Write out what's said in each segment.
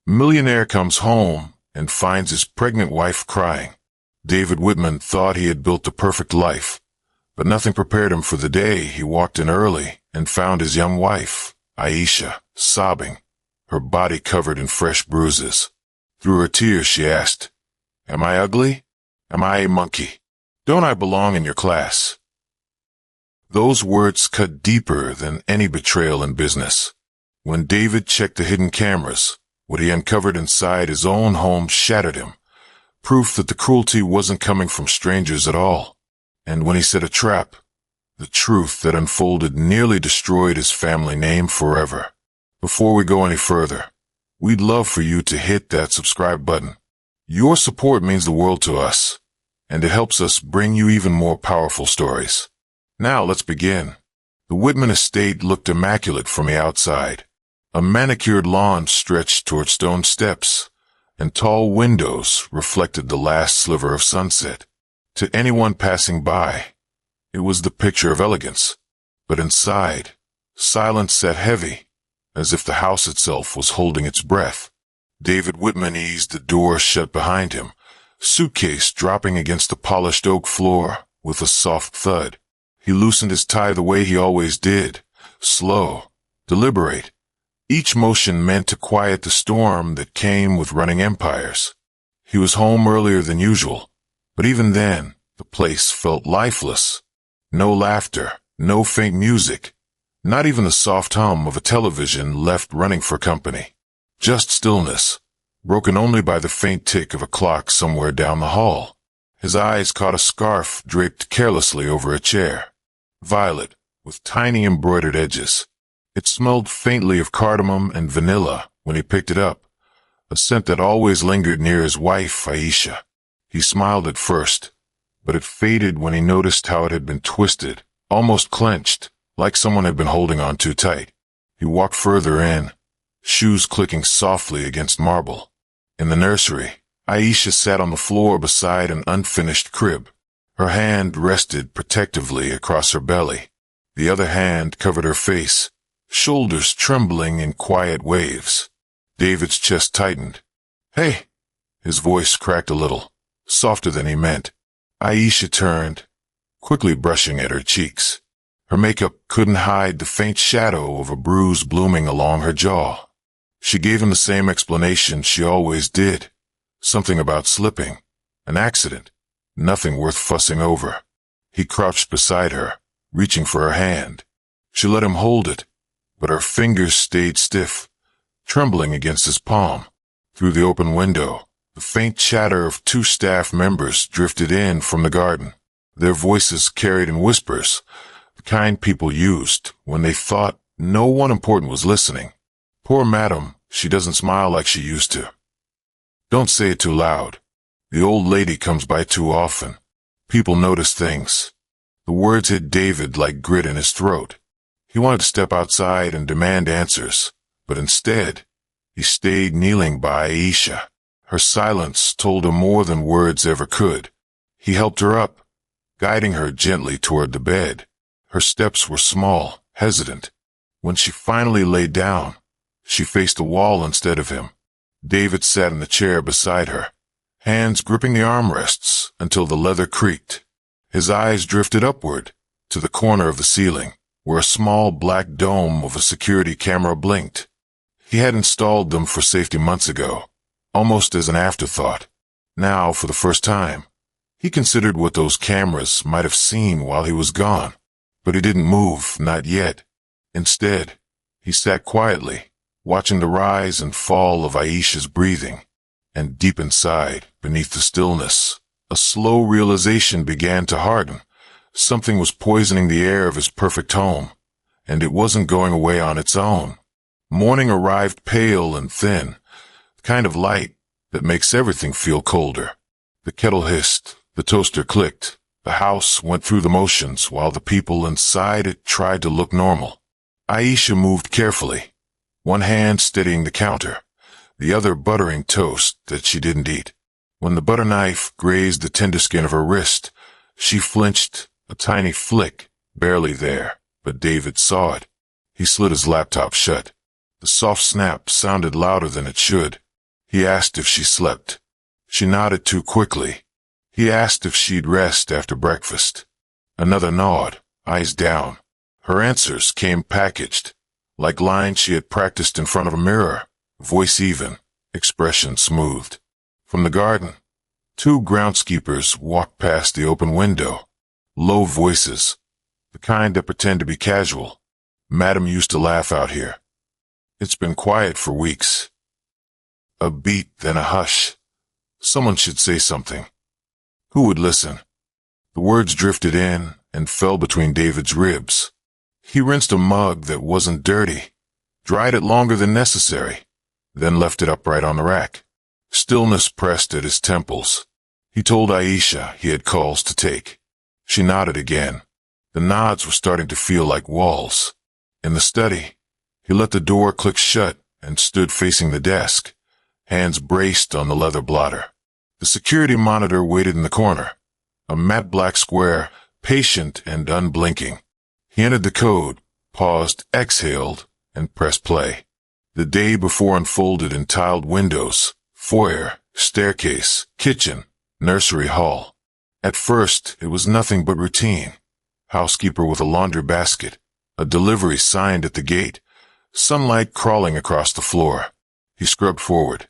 Millionaire comes home and finds his pregnant wife crying. David Whitman thought he had built the perfect life, but nothing prepared him for the day he walked in early and found his young wife, Aisha, sobbing, her body covered in fresh bruises. Through her tears she asked, "Am I ugly? Am I a monkey? Don't I belong in your class?" Those words cut deeper than any betrayal in business. When David checked the hidden cameras, what he uncovered inside his own home shattered him, proof that the cruelty wasn't coming from strangers at all. And when he set a trap, the truth that unfolded nearly destroyed his family name forever. Before we go any further, we'd love for you to hit that subscribe button. Your support means the world to us, and it helps us bring you even more powerful stories. Now let's begin. The Whitman estate looked immaculate from the outside. A manicured lawn stretched toward stone steps, and tall windows reflected the last sliver of sunset. To anyone passing by, it was the picture of elegance. But inside, silence sat heavy, as if the house itself was holding its breath. David Whitman eased the door shut behind him, suitcase dropping against the polished oak floor with a soft thud. He loosened his tie the way he always did, slow, deliberate. Each motion meant to quiet the storm that came with running empires. He was home earlier than usual, but even then, the place felt lifeless. No laughter, no faint music, not even the soft hum of a television left running for company. Just stillness, broken only by the faint tick of a clock somewhere down the hall. His eyes caught a scarf draped carelessly over a chair. Violet, with tiny embroidered edges. It smelled faintly of cardamom and vanilla when he picked it up, a scent that always lingered near his wife, Aisha. He smiled at first, but it faded when he noticed how it had been twisted, almost clenched, like someone had been holding on too tight. He walked further in, shoes clicking softly against marble. In the nursery, Aisha sat on the floor beside an unfinished crib. Her hand rested protectively across her belly. The other hand covered her face, shoulders trembling in quiet waves. David's chest tightened. "Hey!" His voice cracked a little, softer than he meant. Aisha turned, quickly brushing at her cheeks. Her makeup couldn't hide the faint shadow of a bruise blooming along her jaw. She gave him the same explanation she always did. Something about slipping. An accident. Nothing worth fussing over. He crouched beside her, reaching for her hand. She let him hold it, but her fingers stayed stiff, trembling against his palm. Through the open window, the faint chatter of two staff members drifted in from the garden. Their voices carried in whispers, the kind people used when they thought no one important was listening. "Poor madam, she doesn't smile like she used to. Don't say it too loud. The old lady comes by too often. People notice things." The words hit David like grit in his throat. He wanted to step outside and demand answers, but instead, he stayed kneeling by Aisha. Her silence told him more than words ever could. He helped her up, guiding her gently toward the bed. Her steps were small, hesitant. When she finally lay down, she faced the wall instead of him. David sat in the chair beside her, hands gripping the armrests until the leather creaked. His eyes drifted upward to the corner of the ceiling, where a small black dome of a security camera blinked. He had installed them for safety months ago, almost as an afterthought. Now, for the first time, he considered what those cameras might have seen while he was gone. But he didn't move, not yet. Instead, he sat quietly, watching the rise and fall of Aisha's breathing. And deep inside, beneath the stillness, a slow realization began to harden. Something was poisoning the air of his perfect home, and it wasn't going away on its own. Morning arrived pale and thin, the kind of light that makes everything feel colder. The kettle hissed, the toaster clicked, the house went through the motions while the people inside it tried to look normal. Aisha moved carefully, one hand steadying the counter, the other buttering toast that she didn't eat. When the butter knife grazed the tender skin of her wrist, she flinched, a tiny flick, barely there, but David saw it. He slid his laptop shut. The soft snap sounded louder than it should. He asked if she slept. She nodded too quickly. He asked if she'd rest after breakfast. Another nod, eyes down. Her answers came packaged, like lines she had practiced in front of a mirror, voice even, expression smoothed. From the garden, two groundskeepers walked past the open window. Low voices, the kind that pretend to be casual. Madam used to laugh out here. It's been quiet for weeks. A beat, then a hush. Someone should say something. Who would listen? The words drifted in and fell between David's ribs. He rinsed a mug that wasn't dirty, dried it longer than necessary, then left it upright on the rack. Stillness pressed at his temples. He told Aisha he had calls to take. She nodded again. The nods were starting to feel like walls. In the study, he let the door click shut and stood facing the desk, hands braced on the leather blotter. The security monitor waited in the corner, a matte black square, patient and unblinking. He entered the code, paused, exhaled, and pressed play. The day before unfolded in tiled windows, foyer, staircase, kitchen, nursery hall. At first, it was nothing but routine. Housekeeper with a laundry basket, a delivery signed at the gate, sunlight crawling across the floor. He scrubbed forward.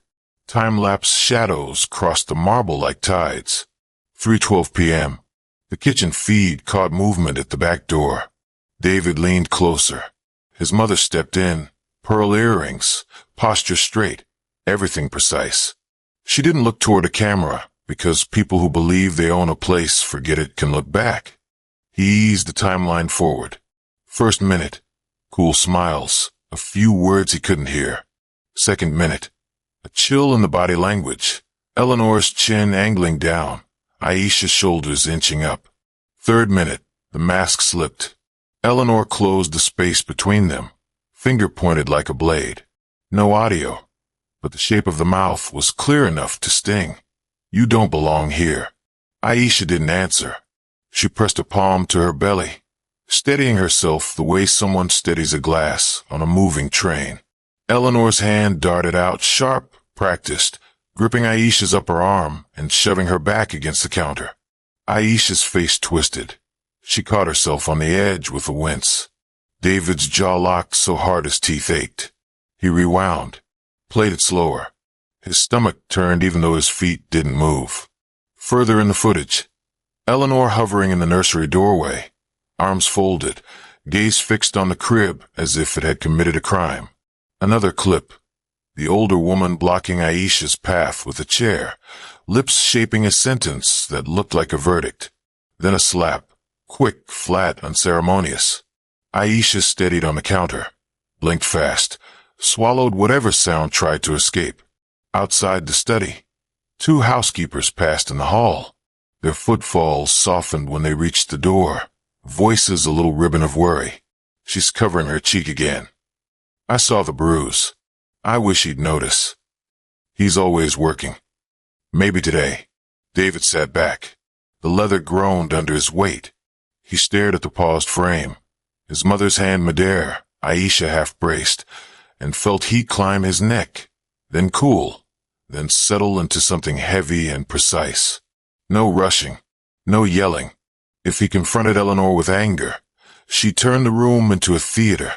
Time-lapse shadows crossed the marble like tides. 3:12 p.m. The kitchen feed caught movement at the back door. David leaned closer. His mother stepped in, pearl earrings, posture straight, everything precise. She didn't look toward a camera, because people who believe they own a place forget it can look back. He eased the timeline forward. First minute, cool smiles, a few words he couldn't hear. Second minute, a chill in the body language, Eleanor's chin angling down, Aisha's shoulders inching up. Third minute, the mask slipped. Eleanor closed the space between them, finger pointed like a blade. No audio, but the shape of the mouth was clear enough to sting. You don't belong here. Aisha didn't answer. She pressed a palm to her belly, steadying herself the way someone steadies a glass on a moving train. Eleanor's hand darted out, sharp, practiced, gripping Aisha's upper arm and shoving her back against the counter. Aisha's face twisted. She caught herself on the edge with a wince. David's jaw locked so hard his teeth ached. He rewound, played it slower. His stomach turned even though his feet didn't move. Further in the footage, Eleanor hovering in the nursery doorway, arms folded, gaze fixed on the crib as if it had committed a crime. Another clip, the older woman blocking Aisha's path with a chair, lips shaping a sentence that looked like a verdict. Then a slap, quick, flat, unceremonious. Aisha steadied on the counter, blinked fast, swallowed whatever sound tried to escape. Outside the study, two housekeepers passed in the hall. Their footfalls softened when they reached the door, voices a little ribbon of worry. She's covering her cheek again. I saw the bruise. I wish he'd notice. He's always working. Maybe today. David sat back. The leather groaned under his weight. He stared at the paused frame, his mother's hand midair, Aisha half-braced, and felt heat climb his neck, then cool, then settle into something heavy and precise. No rushing, no yelling. If he confronted Eleanor with anger, she turned the room into a theater.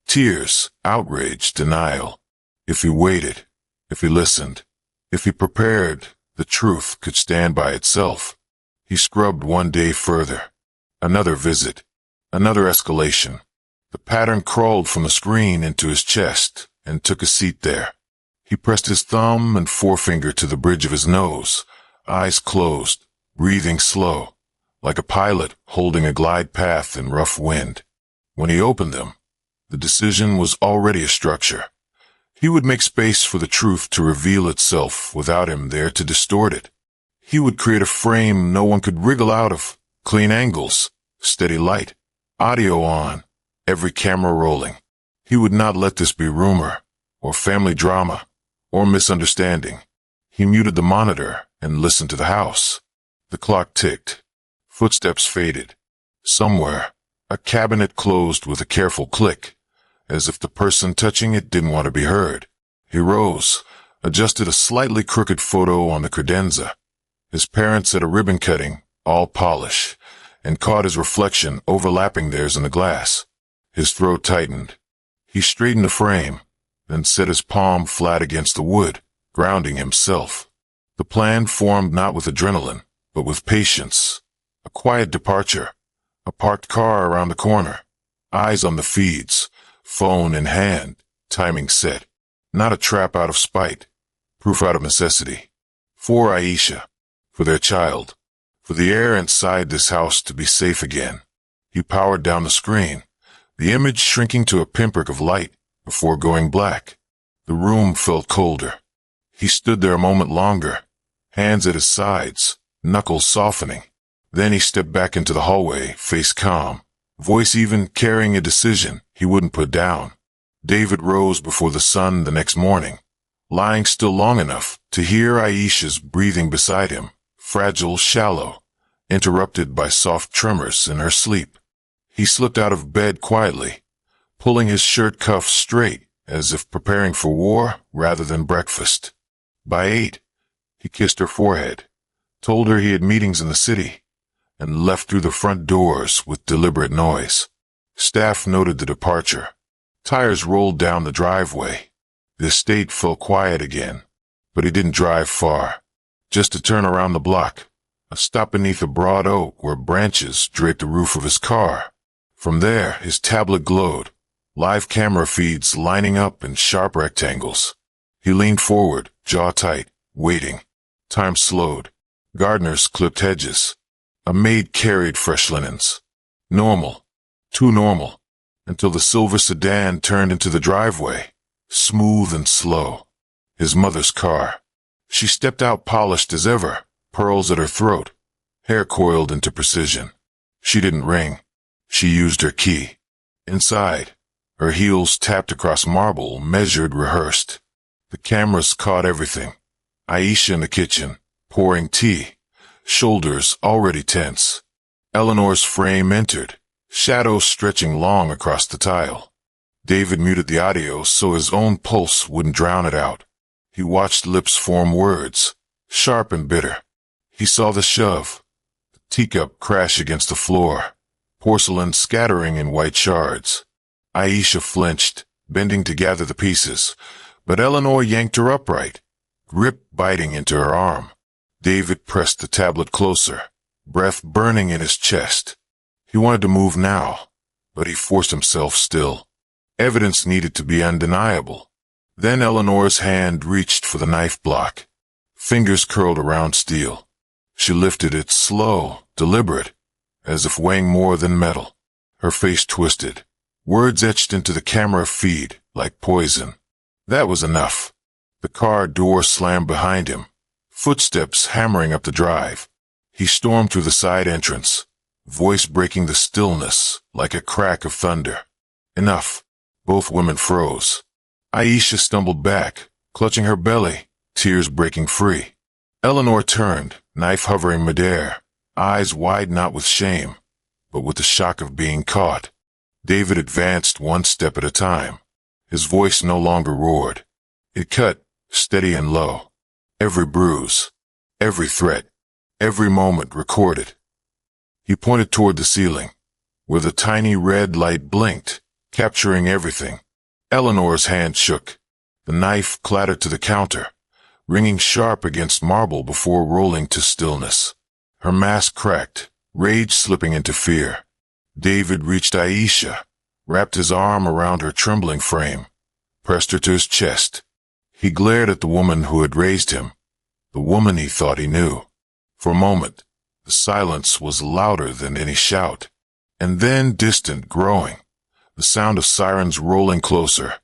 Tears, outrage, denial. If he waited, if he listened, if he prepared, the truth could stand by itself. He scrubbed one day further. Another visit. Another escalation. The pattern crawled from the screen into his chest and took a seat there. He pressed his thumb and forefinger to the bridge of his nose, eyes closed, breathing slow, like a pilot holding a glide path in rough wind. When he opened them, the decision was already a structure. He would make space for the truth to reveal itself without him there to distort it. He would create a frame no one could wriggle out of, clean angles, steady light, audio on, every camera rolling. He would not let this be rumor, or family drama, or misunderstanding. He muted the monitor and listened to the house. The clock ticked. Footsteps faded. Somewhere, a cabinet closed with a careful click, as if the person touching it didn't want to be heard. He rose, adjusted a slightly crooked photo on the credenza. His parents at a ribbon cutting, all polish, and caught his reflection overlapping theirs in the glass. His throat tightened. He straightened the frame, then set his palm flat against the wood, grounding himself. The plan formed not with adrenaline, but with patience. A quiet departure, a parked car around the corner, eyes on the feeds, phone in hand, timing set. Not a trap out of spite, proof out of necessity. For Aisha, for their child, for the air inside this house to be safe again. He powered down the screen, the image shrinking to a pinprick of light before going black. The room felt colder. He stood there a moment longer, hands at his sides, knuckles softening. Then he stepped back into the hallway, face calm, voice even carrying a decision he wouldn't put down. David rose before the sun the next morning, lying still long enough to hear Aisha's breathing beside him, fragile, shallow, interrupted by soft tremors in her sleep. He slipped out of bed quietly, pulling his shirt cuffs straight as if preparing for war rather than breakfast. By 8, he kissed her forehead, told her he had meetings in the city, and left through the front doors with deliberate noise. Staff noted the departure. Tires rolled down the driveway. The estate felt quiet again, but he didn't drive far. Just to turn around the block, a stop beneath a broad oak where branches draped the roof of his car. From there, his tablet glowed, live camera feeds lining up in sharp rectangles. He leaned forward, jaw tight, waiting. Time slowed. Gardeners clipped hedges. A maid carried fresh linens. Normal. Too normal. Until the silver sedan turned into the driveway, smooth and slow. His mother's car. She stepped out polished as ever, pearls at her throat, hair coiled into precision. She didn't ring. She used her key. Inside, her heels tapped across marble, measured, rehearsed. The cameras caught everything. Aisha in the kitchen, pouring tea, shoulders already tense. Eleanor's frame entered, shadows stretching long across the tile. David muted the audio so his own pulse wouldn't drown it out. He watched lips form words, sharp and bitter. He saw the shove, the teacup crash against the floor, porcelain scattering in white shards. Aisha flinched, bending to gather the pieces, but Eleanor yanked her upright, grip biting into her arm. David pressed the tablet closer, breath burning in his chest. He wanted to move now, but he forced himself still. Evidence needed to be undeniable. Then Eleanor's hand reached for the knife block. Fingers curled around steel. She lifted it slow, deliberate, as if weighing more than metal. Her face twisted. Words etched into the camera feed like poison. That was enough. The car door slammed behind him, footsteps hammering up the drive. He stormed through the side entrance, voice breaking the stillness like a crack of thunder. Enough. Both women froze. Aisha stumbled back, clutching her belly, tears breaking free. Eleanor turned, knife hovering midair, eyes wide not with shame, but with the shock of being caught. David advanced one step at a time. His voice no longer roared. It cut, steady and low. Every bruise, every threat, every moment recorded. He pointed toward the ceiling, where the tiny red light blinked, capturing everything. Eleanor's hand shook. The knife clattered to the counter, ringing sharp against marble before rolling to stillness. Her mask cracked, rage slipping into fear. David reached Aisha, wrapped his arm around her trembling frame, pressed her to his chest. He glared at the woman who had raised him, the woman he thought he knew. For a moment, the silence was louder than any shout, and then distant, growing. The sound of sirens rolling closer,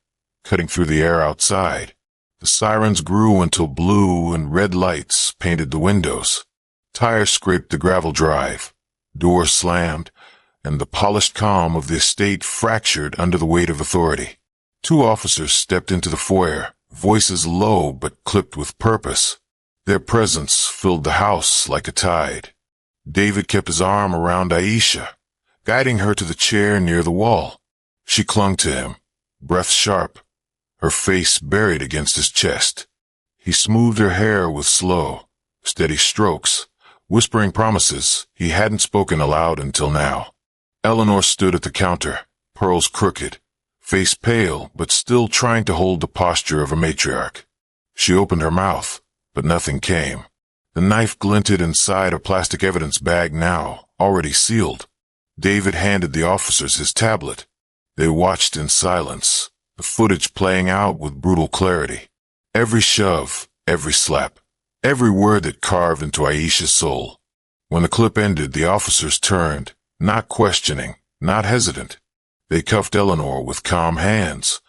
cutting through the air outside. The sirens grew until blue and red lights painted the windows. Tires scraped the gravel drive. Doors slammed, and the polished calm of the estate fractured under the weight of authority. Two officers stepped into the foyer, voices low but clipped with purpose. Their presence filled the house like a tide. David kept his arm around Aisha, guiding her to the chair near the wall. She clung to him, breath sharp, her face buried against his chest. He smoothed her hair with slow, steady strokes, whispering promises he hadn't spoken aloud until now. Eleanor stood at the counter, pearls crooked, face pale but still trying to hold the posture of a matriarch. She opened her mouth, but nothing came. The knife glinted inside a plastic evidence bag now, already sealed. David handed the officers his tablet. They watched in silence, the footage playing out with brutal clarity. Every shove, every slap, every word that carved into Aisha's soul. When the clip ended, the officers turned, not questioning, not hesitant. They cuffed Eleanor with calm hands,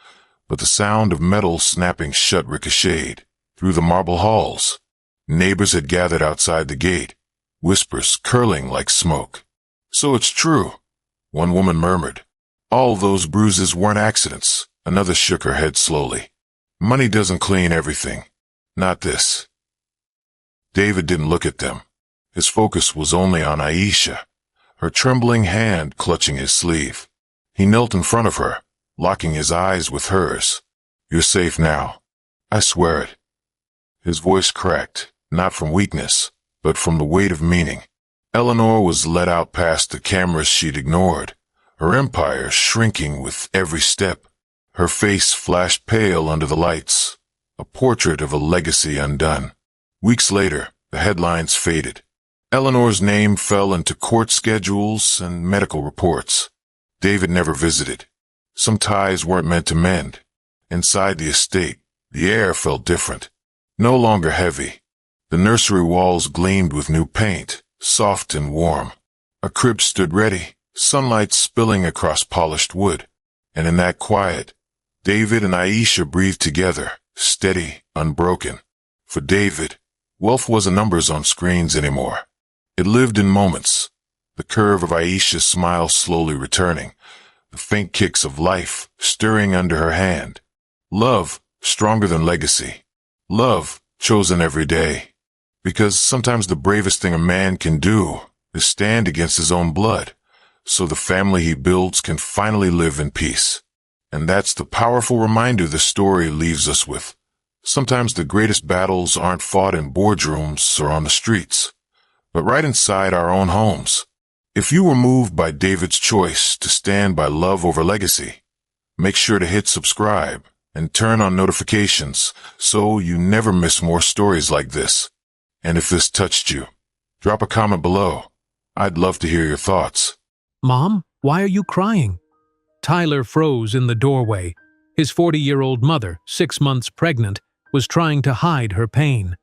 but the sound of metal snapping shut ricocheted through the marble halls. Neighbors had gathered outside the gate, whispers curling like smoke. "So it's true," one woman murmured. "All those bruises weren't accidents." Another shook her head slowly. "Money doesn't clean everything. Not this." David didn't look at them. His focus was only on Aisha, her trembling hand clutching his sleeve. He knelt in front of her, locking his eyes with hers. "You're safe now. I swear it." His voice cracked, not from weakness, but from the weight of meaning. Eleanor was led out past the cameras she'd ignored, her empire shrinking with every step. Her face flashed pale under the lights, a portrait of a legacy undone. Weeks later, the headlines faded. Eleanor's name fell into court schedules and medical reports. David never visited. Some ties weren't meant to mend. Inside the estate, the air felt different, no longer heavy. The nursery walls gleamed with new paint, soft and warm. A crib stood ready, sunlight spilling across polished wood. And in that quiet, David and Aisha breathed together, steady, unbroken. For David, wealth wasn't numbers on screens anymore. It lived in moments, the curve of Aisha's smile slowly returning, the faint kicks of life stirring under her hand. Love, stronger than legacy. Love, chosen every day. Because sometimes the bravest thing a man can do is stand against his own blood, so the family he builds can finally live in peace. And that's the powerful reminder the story leaves us with. Sometimes the greatest battles aren't fought in boardrooms or on the streets, but right inside our own homes. If you were moved by David's choice to stand by love over legacy, make sure to hit subscribe and turn on notifications so you never miss more stories like this. And if this touched you, drop a comment below. I'd love to hear your thoughts. "Mom, why are you crying?" Tyler froze in the doorway. His 40-year-old mother, 6 months pregnant, was trying to hide her pain.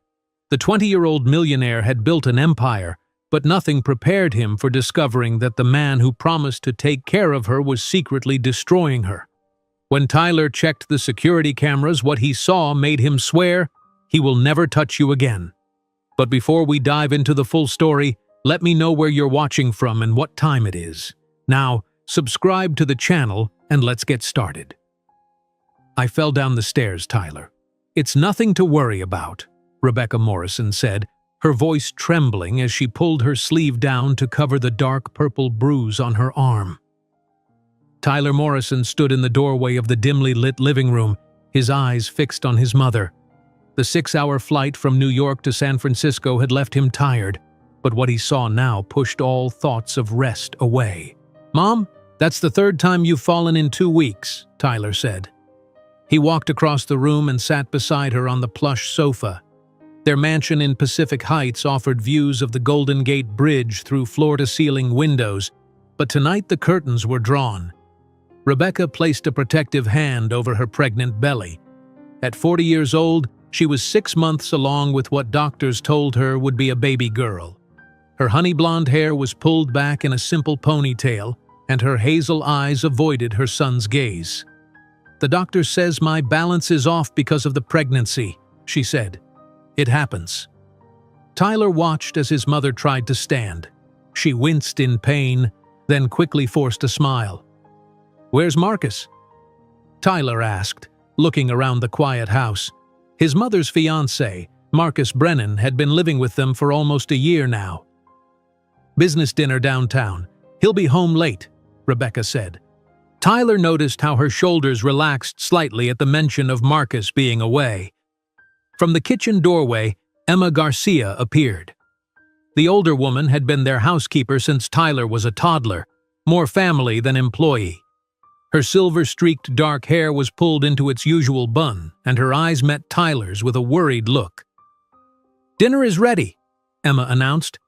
The 20-year-old millionaire had built an empire, but nothing prepared him for discovering that the man who promised to take care of her was secretly destroying her. When Tyler checked the security cameras, what he saw made him swear, "He will never touch you again." But before we dive into the full story, let me know where you're watching from and what time it is. Now, subscribe to the channel and let's get started. "I fell down the stairs, Tyler. It's nothing to worry about," Rebecca Morrison said, her voice trembling as she pulled her sleeve down to cover the dark purple bruise on her arm. Tyler Morrison stood in the doorway of the dimly lit living room, his eyes fixed on his mother. The 6-hour flight from New York to San Francisco had left him tired, but what he saw now pushed all thoughts of rest away. "Mom, that's the 3rd time you've fallen in 2 weeks," Tyler said. He walked across the room and sat beside her on the plush sofa. Their mansion in Pacific Heights offered views of the Golden Gate Bridge through floor-to-ceiling windows, but tonight the curtains were drawn. Rebecca placed a protective hand over her pregnant belly. At 40 years old, she was 6 months along with what doctors told her would be a baby girl. Her honey blonde hair was pulled back in a simple ponytail, and her hazel eyes avoided her son's gaze. "The doctor says my balance is off because of the pregnancy," she said. "It happens." Tyler watched as his mother tried to stand. She winced in pain, then quickly forced a smile. "Where's Marcus?" Tyler asked, looking around the quiet house. His mother's fiancé, Marcus Brennan, had been living with them for almost a year now. "Business dinner downtown. He'll be home late," Rebecca said. Tyler noticed how her shoulders relaxed slightly at the mention of Marcus being away. From the kitchen doorway, Emma Garcia appeared. The older woman had been their housekeeper since Tyler was a toddler, more family than employee. Her silver-streaked dark hair was pulled into its usual bun, and her eyes met Tyler's with a worried look. "Dinner is ready," Emma announced.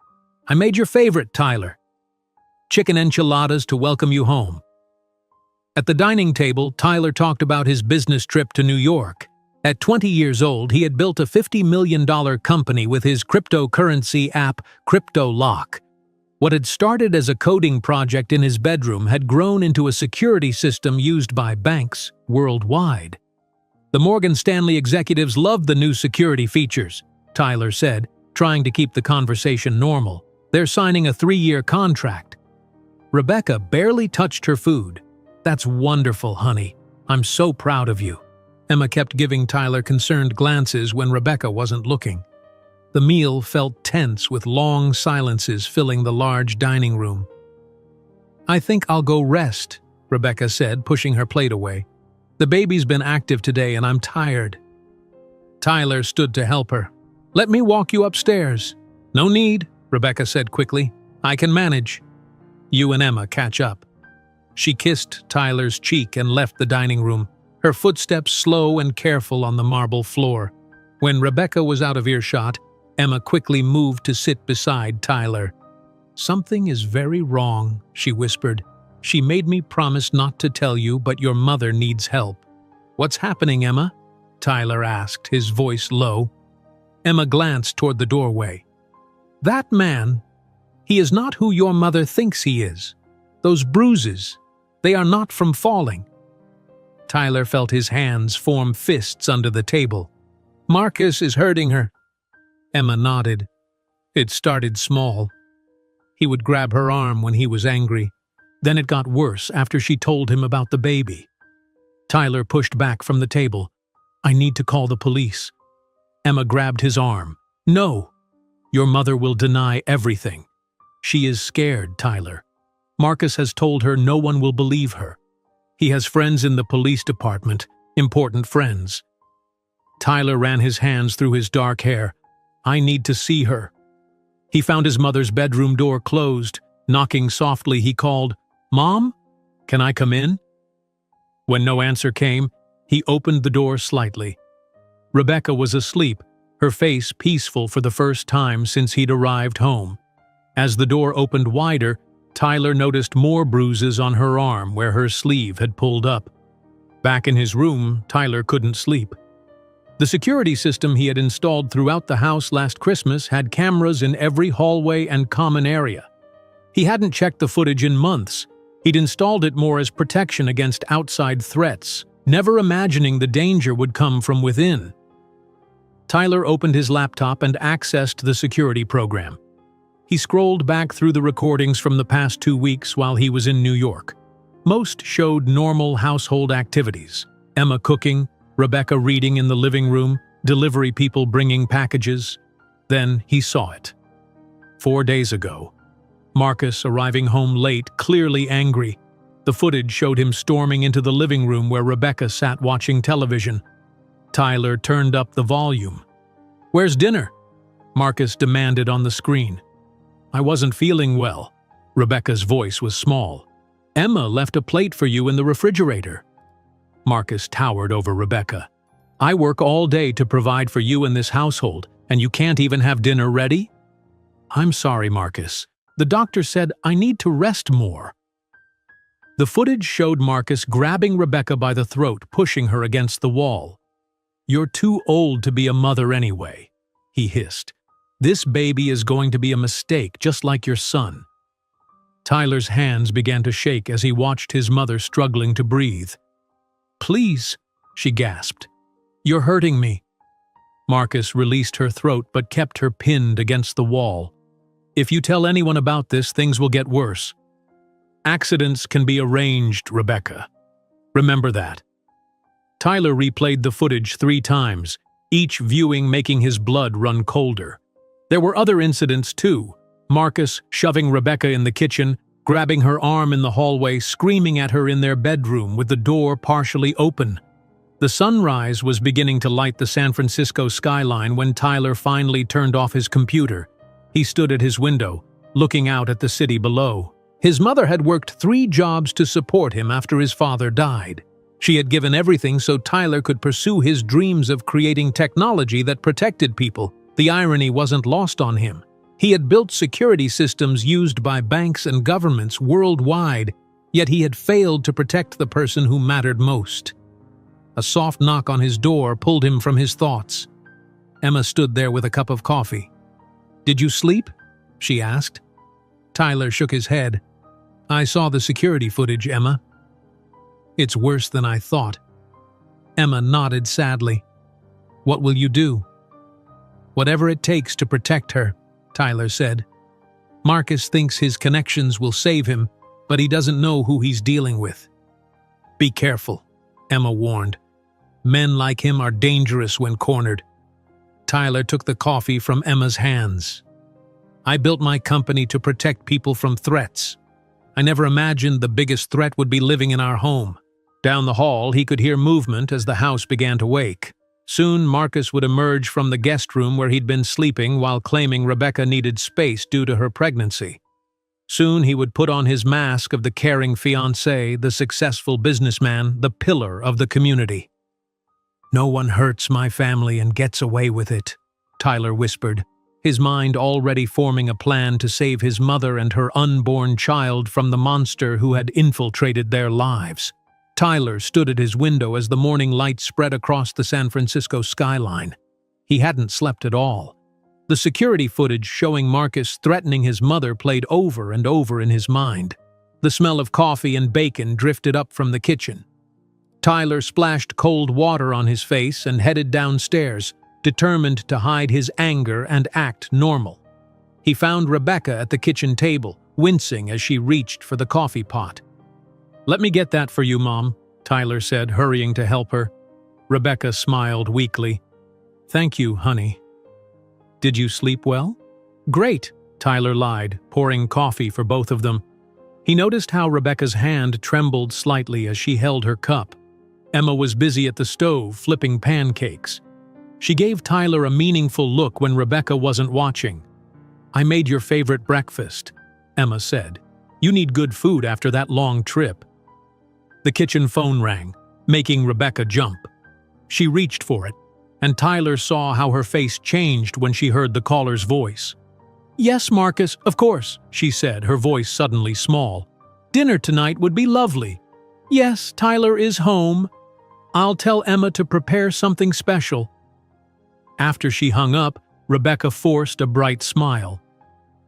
"I made your favorite, Tyler. Chicken enchiladas to welcome you home." At the dining table, Tyler talked about his business trip to New York. At 20 years old, he had built a $50 million company with his cryptocurrency app, CryptoLock. What had started as a coding project in his bedroom had grown into a security system used by banks worldwide. "The Morgan Stanley executives loved the new security features," Tyler said, trying to keep the conversation normal. "They're signing a 3-year contract." Rebecca barely touched her food. "That's wonderful, honey. I'm so proud of you." Emma kept giving Tyler concerned glances when Rebecca wasn't looking. The meal felt tense with long silences filling the large dining room. "I think I'll go rest," Rebecca said, pushing her plate away. "The baby's been active today and I'm tired." Tyler stood to help her. "Let me walk you upstairs." "No need," Rebecca said quickly. "I can manage." "You and Emma catch up." She kissed Tyler's cheek and left the dining room, her footsteps slow and careful on the marble floor. When Rebecca was out of earshot, Emma quickly moved to sit beside Tyler. "Something is very wrong," she whispered. "She made me promise not to tell you, but your mother needs help." "What's happening, Emma?" Tyler asked, his voice low. Emma glanced toward the doorway. "That man, he is not who your mother thinks he is. Those bruises, they are not from falling." Tyler felt his hands form fists under the table. "Marcus is hurting her." Emma nodded. It started small. He would grab her arm when he was angry. Then it got worse after she told him about the baby. Tyler pushed back from the table. "I need to call the police." Emma grabbed his arm. "No! Your mother will deny everything. She is scared, Tyler. Marcus has told her no one will believe her. He has friends in the police department, important friends." Tyler ran his hands through his dark hair. "I need to see her." He found his mother's bedroom door closed. Knocking softly, he called, "Mom? Can I come in?" When no answer came, he opened the door slightly. Rebecca was asleep, her face peaceful for the first time since he'd arrived home. As the door opened wider, Tyler noticed more bruises on her arm where her sleeve had pulled up. Back in his room, Tyler couldn't sleep. The security system he had installed throughout the house last Christmas had cameras in every hallway and common area. He hadn't checked the footage in months. He'd installed it more as protection against outside threats, never imagining the danger would come from within. Tyler opened his laptop and accessed the security program. He scrolled back through the recordings from the past 2 weeks while he was in New York. Most showed normal household activities. Emma cooking, Rebecca reading in the living room, delivery people bringing packages. Then he saw it. 4 days ago. Marcus arriving home late, clearly angry. The footage showed him storming into the living room where Rebecca sat watching television. Tyler turned up the volume. "Where's dinner?" Marcus demanded on the screen. "I wasn't feeling well." Rebecca's voice was small. "Emma left a plate for you in the refrigerator." Marcus towered over Rebecca. "I work all day to provide for you in this household, and you can't even have dinner ready?" "I'm sorry, Marcus. The doctor said I need to rest more." The footage showed Marcus grabbing Rebecca by the throat, pushing her against the wall. "You're too old to be a mother anyway," he hissed. "This baby is going to be a mistake, just like your son." Tyler's hands began to shake as he watched his mother struggling to breathe. "Please," she gasped. "You're hurting me." Marcus released her throat but kept her pinned against the wall. "If you tell anyone about this, things will get worse. Accidents can be arranged, Rebecca. Remember that." Tyler replayed the footage 3 times, each viewing making his blood run colder. There were other incidents too. Marcus shoving Rebecca in the kitchen, grabbing her arm in the hallway, screaming at her in their bedroom with the door partially open. The sunrise was beginning to light the San Francisco skyline when Tyler finally turned off his computer. He stood at his window, looking out at the city below. His mother had worked 3 jobs to support him after his father died. She had given everything so Tyler could pursue his dreams of creating technology that protected people. The irony wasn't lost on him. He had built security systems used by banks and governments worldwide, yet he had failed to protect the person who mattered most. A soft knock on his door pulled him from his thoughts. Emma stood there with a cup of coffee. "Did you sleep?" she asked. Tyler shook his head. "I saw the security footage, Emma." "It's worse than I thought." Emma nodded sadly. "What will you do?" "Whatever it takes to protect her," Tyler said. "Marcus thinks his connections will save him, but he doesn't know who he's dealing with." "Be careful," Emma warned. "Men like him are dangerous when cornered." Tyler took the coffee from Emma's hands. "I built my company to protect people from threats. I never imagined the biggest threat would be living in our home." Down the hall, he could hear movement as the house began to wake. Soon, Marcus would emerge from the guest room where he'd been sleeping while claiming Rebecca needed space due to her pregnancy. Soon, he would put on his mask of the caring fiancé, the successful businessman, the pillar of the community. "No one hurts my family and gets away with it," Tyler whispered, his mind already forming a plan to save his mother and her unborn child from the monster who had infiltrated their lives. Tyler stood at his window as the morning light spread across the San Francisco skyline. He hadn't slept at all. The security footage showing Marcus threatening his mother played over and over in his mind. The smell of coffee and bacon drifted up from the kitchen. Tyler splashed cold water on his face and headed downstairs, determined to hide his anger and act normal. He found Rebecca at the kitchen table, wincing as she reached for the coffee pot. "Let me get that for you, Mom," Tyler said, hurrying to help her. Rebecca smiled weakly. "Thank you, honey." "Did you sleep well?" "Great," Tyler lied, pouring coffee for both of them. He noticed how Rebecca's hand trembled slightly as she held her cup. Emma was busy at the stove, flipping pancakes. She gave Tyler a meaningful look when Rebecca wasn't watching. "I made your favorite breakfast," Emma said. "You need good food after that long trip." The kitchen phone rang, making Rebecca jump. She reached for it, and Tyler saw how her face changed when she heard the caller's voice. "Yes, Marcus, of course," she said, her voice suddenly small. "Dinner tonight would be lovely." "Yes, Tyler is home. I'll tell Emma to prepare something special." After she hung up, Rebecca forced a bright smile.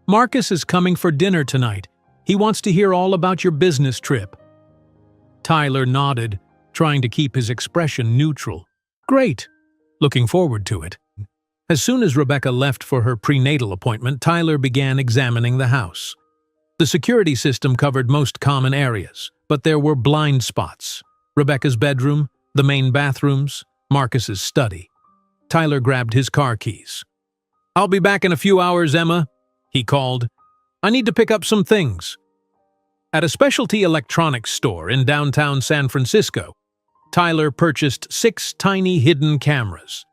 "Marcus is coming for dinner tonight. He wants to hear all about your business trip." Tyler nodded, trying to keep his expression neutral. "Great. Looking forward to it." As soon as Rebecca left for her prenatal appointment, Tyler began examining the house. The security system covered most common areas, but there were blind spots. Rebecca's bedroom, the main bathrooms, Marcus's study. Tyler grabbed his car keys. "I'll be back in a few hours, Emma," he called. "I need to pick up some things." At a specialty electronics store in downtown San Francisco, Tyler purchased 6 tiny hidden cameras.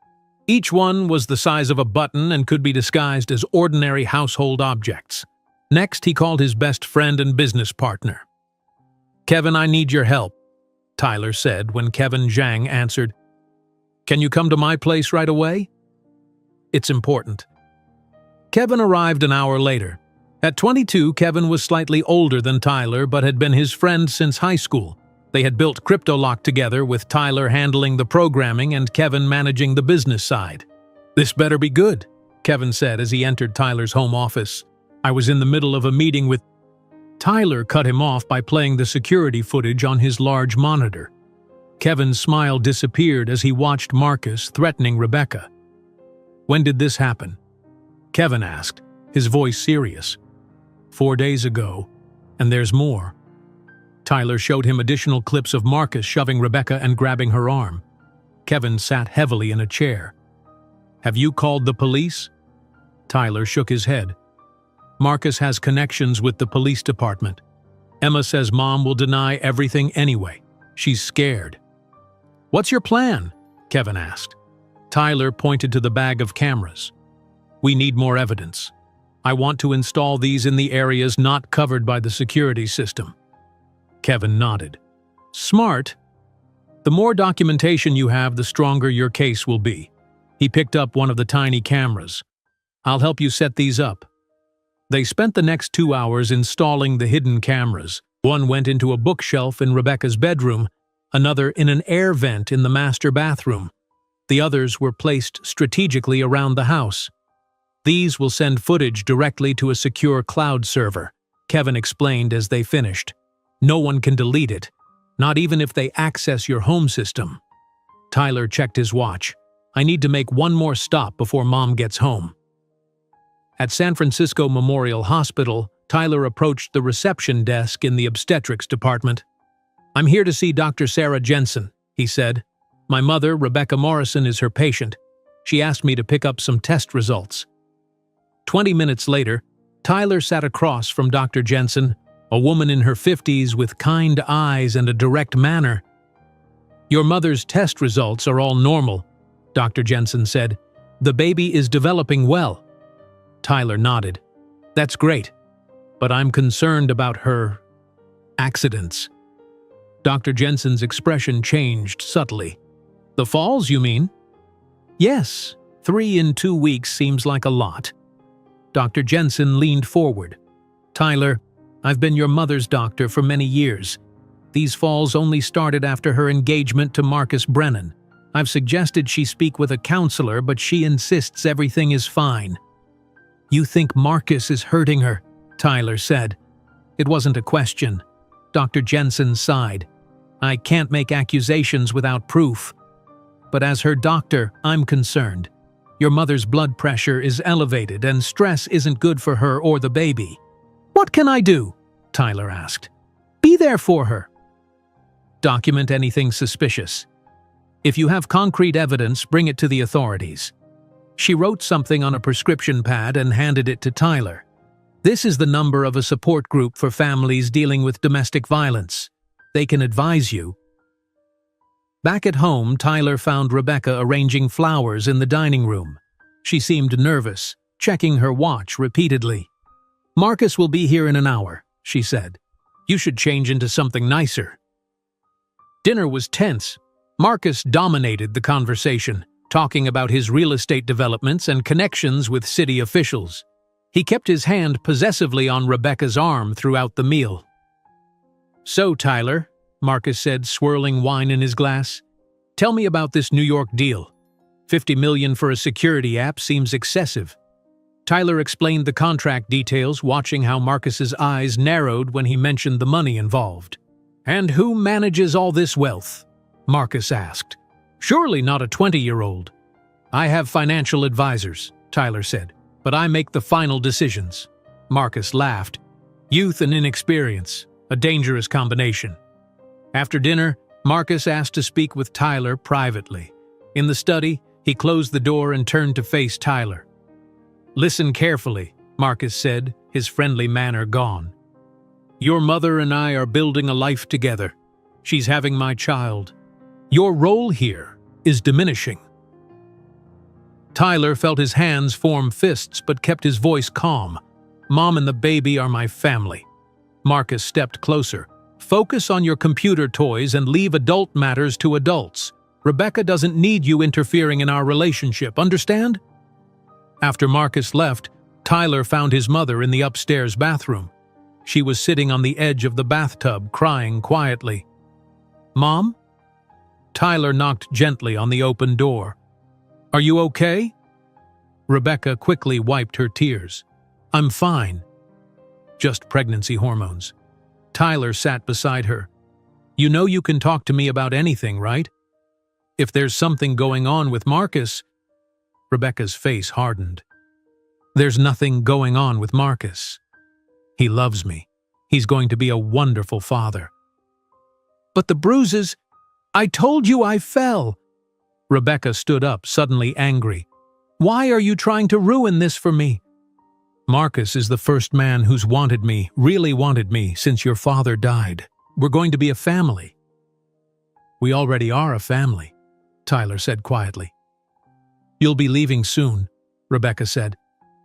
Each one was the size of a button and could be disguised as ordinary household objects. Next, he called his best friend and business partner. "Kevin, I need your help," Tyler said when Kevin Zhang answered. "Can you come to my place right away?" "It's important." Kevin arrived an hour later. At 22, Kevin was slightly older than Tyler but had been his friend since high school. They had built CryptoLock together, with Tyler handling the programming and Kevin managing the business side. "This better be good," Kevin said as he entered Tyler's home office. "I was in the middle of a meeting with—" Tyler cut him off by playing the security footage on his large monitor. Kevin's smile disappeared as he watched Marcus threatening Rebecca. "When did this happen?" Kevin asked, his voice serious. 4 days ago, and there's more." Tyler showed him additional clips of Marcus shoving Rebecca and grabbing her arm. Kevin sat heavily in a chair. "Have you called the police?" Tyler shook his head. "Marcus has connections with the police department. Emma says Mom will deny everything anyway. She's scared." "What's your plan?" Kevin asked. Tyler pointed to the bag of cameras. "We need more evidence. I want to install these in the areas not covered by the security system." Kevin nodded. "Smart. The more documentation you have, the stronger your case will be." He picked up one of the tiny cameras. "I'll help you set these up." They spent the next 2 hours installing the hidden cameras. One went into a bookshelf in Rebecca's bedroom, another in an air vent in the master bathroom. The others were placed strategically around the house. "These will send footage directly to a secure cloud server," Kevin explained as they finished. "No one can delete it, not even if they access your home system." Tyler checked his watch. "I need to make one more stop before Mom gets home." At San Francisco Memorial Hospital, Tyler approached the reception desk in the obstetrics department. "I'm here to see Dr. Sarah Jensen," he said. "My mother, Rebecca Morrison, is her patient. She asked me to pick up some test results." 20 minutes later, Tyler sat across from Dr. Jensen, a woman in her 50s with kind eyes and a direct manner. "Your mother's test results are all normal," Dr. Jensen said. "The baby is developing well." Tyler nodded. "That's great, but I'm concerned about her accidents." Dr. Jensen's expression changed subtly. "The falls, you mean?" "Yes, 3 in 2 weeks seems like a lot." Dr. Jensen leaned forward. "Tyler, I've been your mother's doctor for many years. These falls only started after her engagement to Marcus Brennan. I've suggested she speak with a counselor, but she insists everything is fine." "You think Marcus is hurting her?" Tyler said. It wasn't a question. Dr. Jensen sighed. "I can't make accusations without proof. But as her doctor, I'm concerned. Your mother's blood pressure is elevated and stress isn't good for her or the baby." "What can I do?" Tyler asked. "Be there for her." "Document anything suspicious. If you have concrete evidence, bring it to the authorities." She wrote something on a prescription pad and handed it to Tyler. "This is the number of a support group for families dealing with domestic violence. They can advise you." Back at home, Tyler found Rebecca arranging flowers in the dining room. She seemed nervous, checking her watch repeatedly. "Marcus will be here in an hour," she said. "You should change into something nicer." Dinner was tense. Marcus dominated the conversation, talking about his real estate developments and connections with city officials. He kept his hand possessively on Rebecca's arm throughout the meal. "So, Tyler," Marcus said, swirling wine in his glass, "tell me about this New York deal. $50 million for a security app seems excessive." Tyler explained the contract details, watching how Marcus's eyes narrowed when he mentioned the money involved. "And who manages all this wealth?" Marcus asked. "Surely not a 20-year-old. "I have financial advisors," Tyler said, "but I make the final decisions." Marcus laughed. "Youth and inexperience, a dangerous combination." After dinner, Marcus asked to speak with Tyler privately. In the study, he closed the door and turned to face Tyler. "Listen carefully," Marcus said, his friendly manner gone. "Your mother and I are building a life together. She's having my child. Your role here is diminishing." Tyler felt his hands form fists but kept his voice calm. "Mom and the baby are my family." Marcus stepped closer. "Focus on your computer toys and leave adult matters to adults. Rebecca doesn't need you interfering in our relationship, understand?" After Marcus left, Tyler found his mother in the upstairs bathroom. She was sitting on the edge of the bathtub, crying quietly. "Mom?" Tyler knocked gently on the open door. "Are you okay?" Rebecca quickly wiped her tears. "I'm fine. Just pregnancy hormones." Tyler sat beside her. "You know you can talk to me about anything, right? If there's something going on with Marcus..." Rebecca's face hardened. "There's nothing going on with Marcus. He loves me. He's going to be a wonderful father." "But the bruises... I told you I fell!" Rebecca stood up, suddenly angry. "Why are you trying to ruin this for me?" "Marcus is the first man who's wanted me, really wanted me, since your father died. We're going to be a family." We already are a family, Tyler said quietly. You'll be leaving soon, Rebecca said.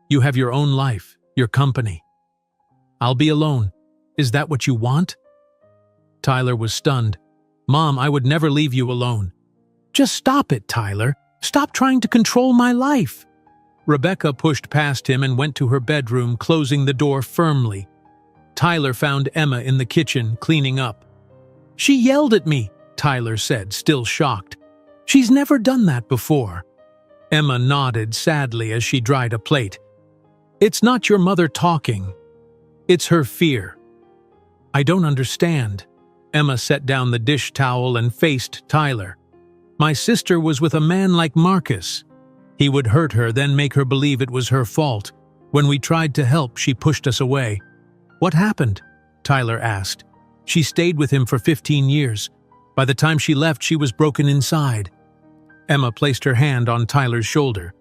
You have your own life, your company. I'll be alone. Is that what you want? Tyler was stunned. Mom, I would never leave you alone. Just stop it, Tyler. Stop trying to control my life. Rebecca pushed past him and went to her bedroom, closing the door firmly. Tyler found Emma in the kitchen, cleaning up. She yelled at me, Tyler said, still shocked. She's never done that before. Emma nodded sadly as she dried a plate. It's not your mother talking. It's her fear. I don't understand. Emma set down the dish towel and faced Tyler. My sister was with a man like Marcus. He would hurt her, then make her believe it was her fault. When we tried to help, she pushed us away. What happened? Tyler asked. She stayed with him for 15 years. By the time she left, she was broken inside. Emma placed her hand on Tyler's shoulder.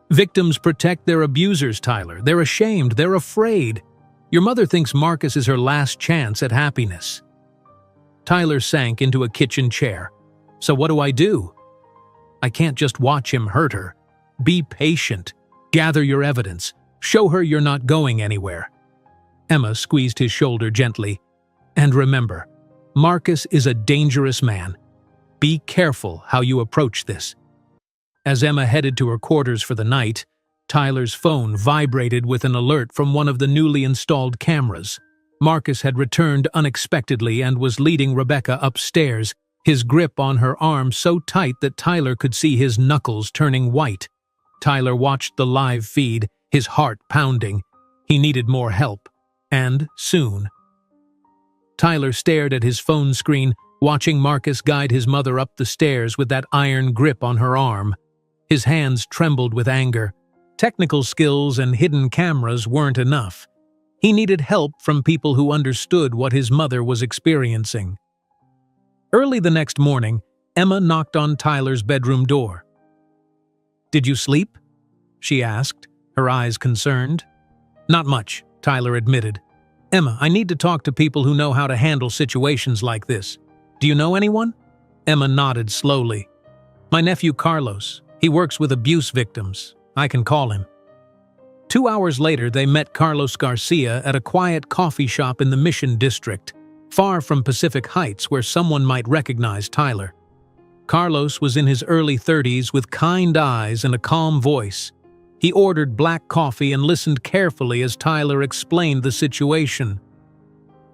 Victims protect their abusers, Tyler. They're ashamed. They're afraid. Your mother thinks Marcus is her last chance at happiness. Tyler sank into a kitchen chair. So what do I do? I can't just watch him hurt her. Be patient. Gather your evidence. Show her you're not going anywhere. Emma squeezed his shoulder gently. And remember, Marcus is a dangerous man. Be careful how you approach this. As Emma headed to her quarters for the night, Tyler's phone vibrated with an alert from one of the newly installed cameras. Marcus had returned unexpectedly and was leading Rebecca upstairs, his grip on her arm so tight that Tyler could see his knuckles turning white. Tyler watched the live feed, his heart pounding. He needed more help, and soon. Tyler stared at his phone screen, watching Marcus guide his mother up the stairs with that iron grip on her arm. His hands trembled with anger. Technical skills and hidden cameras weren't enough. He needed help from people who understood what his mother was experiencing. Early the next morning, Emma knocked on Tyler's bedroom door. Did you sleep? She asked, her eyes concerned. Not much, Tyler admitted. Emma, I need to talk to people who know how to handle situations like this. Do you know anyone? Emma nodded slowly. My nephew Carlos. He works with abuse victims. I can call him. 2 hours later, they met Carlos Garcia at a quiet coffee shop in the Mission District, far from Pacific Heights, where someone might recognize Tyler. Carlos was in his early 30s with kind eyes and a calm voice. He ordered black coffee and listened carefully as Tyler explained the situation.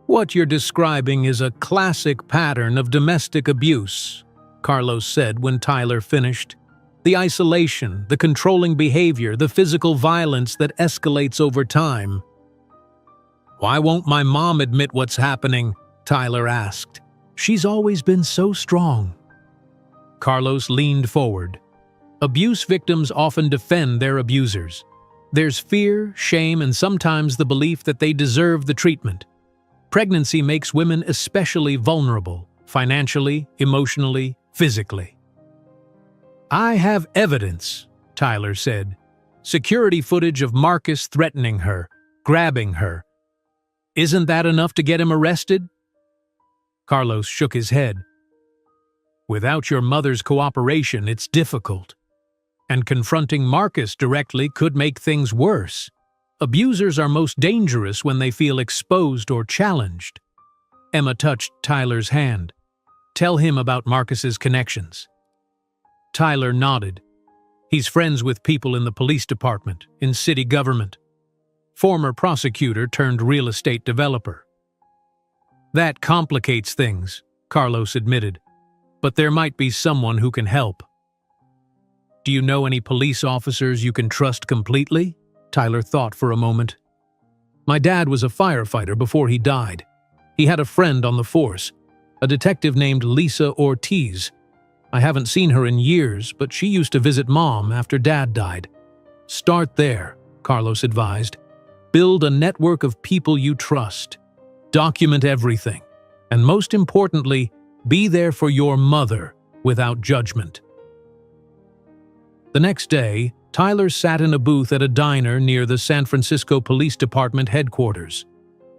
What you're describing is a classic pattern of domestic abuse, Carlos said when Tyler finished. The isolation, the controlling behavior, the physical violence that escalates over time. Why won't my mom admit what's happening? Tyler asked. She's always been so strong. Carlos leaned forward. Abuse victims often defend their abusers. There's fear, shame, and sometimes the belief that they deserve the treatment. Pregnancy makes women especially vulnerable, financially, emotionally, physically. I have evidence, Tyler said. Security footage of Marcus threatening her, grabbing her. Isn't that enough to get him arrested? Carlos shook his head. Without your mother's cooperation, it's difficult. And confronting Marcus directly could make things worse. Abusers are most dangerous when they feel exposed or challenged. Emma touched Tyler's hand. Tell him about Marcus's connections. Tyler nodded. He's friends with people in the police department, in city government. Former prosecutor turned real estate developer. That complicates things, Carlos admitted. But there might be someone who can help. Do you know any police officers you can trust completely? Tyler thought for a moment. My dad was a firefighter before he died. He had a friend on the force, a detective named Lisa Ortiz. I haven't seen her in years, but she used to visit Mom after Dad died. Start there, Carlos advised. Build a network of people you trust. Document everything. And most importantly, be there for your mother without judgment. The next day, Tyler sat in a booth at a diner near the San Francisco Police Department headquarters.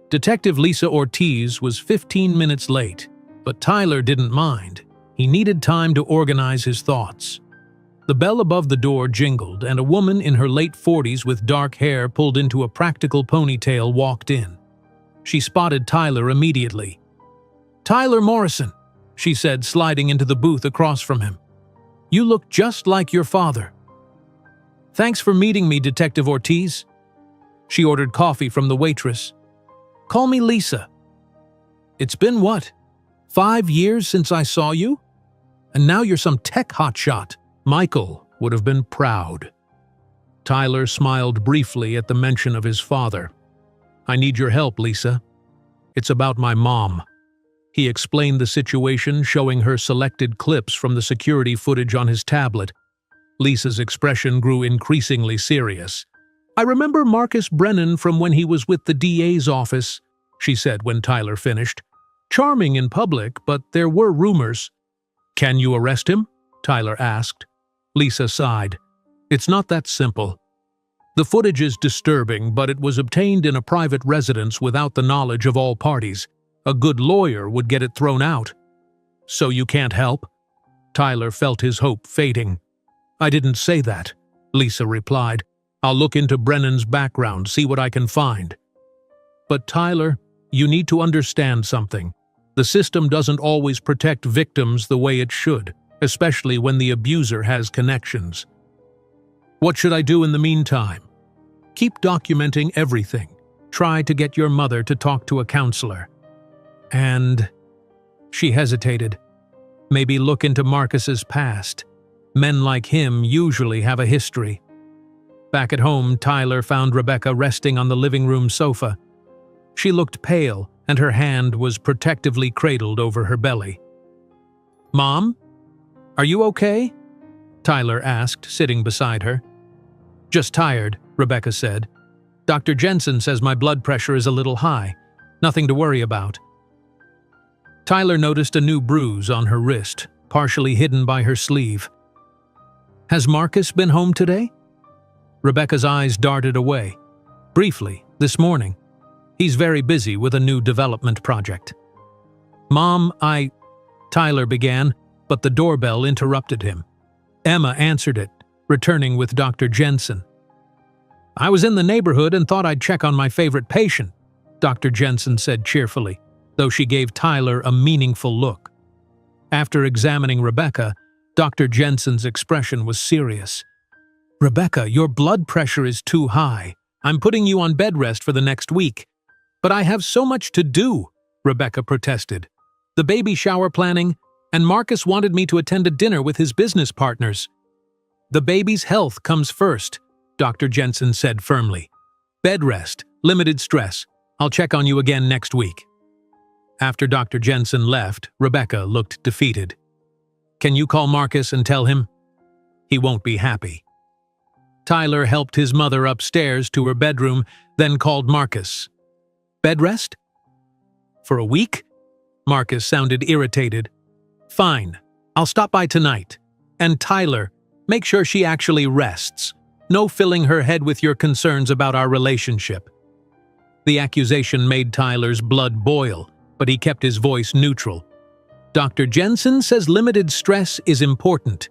Detective Lisa Ortiz was 15 minutes late, but Tyler didn't mind. He needed time to organize his thoughts. The bell above the door jingled, and a woman in her late 40s with dark hair pulled into a practical ponytail walked in. She spotted Tyler immediately. "Tyler Morrison," she said, sliding into the booth across from him. "You look just like your father." "Thanks for meeting me, Detective Ortiz." She ordered coffee from the waitress. "Call me Lisa." "It's been what? 5 years since I saw you? And now you're some tech hotshot." Michael would have been proud. Tyler smiled briefly at the mention of his father. "I need your help, Lisa. It's about my mom." He explained the situation, showing her selected clips from the security footage on his tablet. Lisa's expression grew increasingly serious. "I remember Marcus Brennan from when he was with the DA's office," she said when Tyler finished. "Charming in public, but there were rumors." "Can you arrest him?" Tyler asked. Lisa sighed. "It's not that simple. The footage is disturbing, but it was obtained in a private residence without the knowledge of all parties. A good lawyer would get it thrown out." "So you can't help?" Tyler felt his hope fading. "I didn't say that," Lisa replied. "I'll look into Brennan's background, see what I can find." "But Tyler, you need to understand something. The system doesn't always protect victims the way it should, especially when the abuser has connections." "What should I do in the meantime?" "Keep documenting everything. Try to get your mother to talk to a counselor. And..." She hesitated. "Maybe look into Marcus's past. Men like him usually have a history." Back at home, Tyler found Rebecca resting on the living room sofa. She looked pale, and her hand was protectively cradled over her belly. "Mom? Are you okay?" Tyler asked, sitting beside her. "Just tired," Rebecca said. "Dr. Jensen says my blood pressure is a little high. Nothing to worry about." Tyler noticed a new bruise on her wrist, partially hidden by her sleeve. "Has Marcus been home today?" Rebecca's eyes darted away. "Briefly, this morning. He's very busy with a new development project." "Mom, Tyler began, but the doorbell interrupted him. Emma answered it, returning with Dr. Jensen. "I was in the neighborhood and thought I'd check on my favorite patient," Dr. Jensen said cheerfully, though she gave Tyler a meaningful look. After examining Rebecca, Dr. Jensen's expression was serious. "Rebecca, your blood pressure is too high. I'm putting you on bed rest for the next week." "But I have so much to do," Rebecca protested. "The baby shower planning, and Marcus wanted me to attend a dinner with his business partners." "The baby's health comes first," Dr. Jensen said firmly. "Bed rest, limited stress. I'll check on you again next week." After Dr. Jensen left, Rebecca looked defeated. "Can you call Marcus and tell him?" "He won't be happy." Tyler helped his mother upstairs to her bedroom, then called Marcus. "Bed rest?" "For a week?" Marcus sounded irritated. "Fine, I'll stop by tonight. And Tyler, make sure she actually rests. No filling her head with your concerns about our relationship." The accusation made Tyler's blood boil, but he kept his voice neutral. "Dr. Jensen says limited stress is important."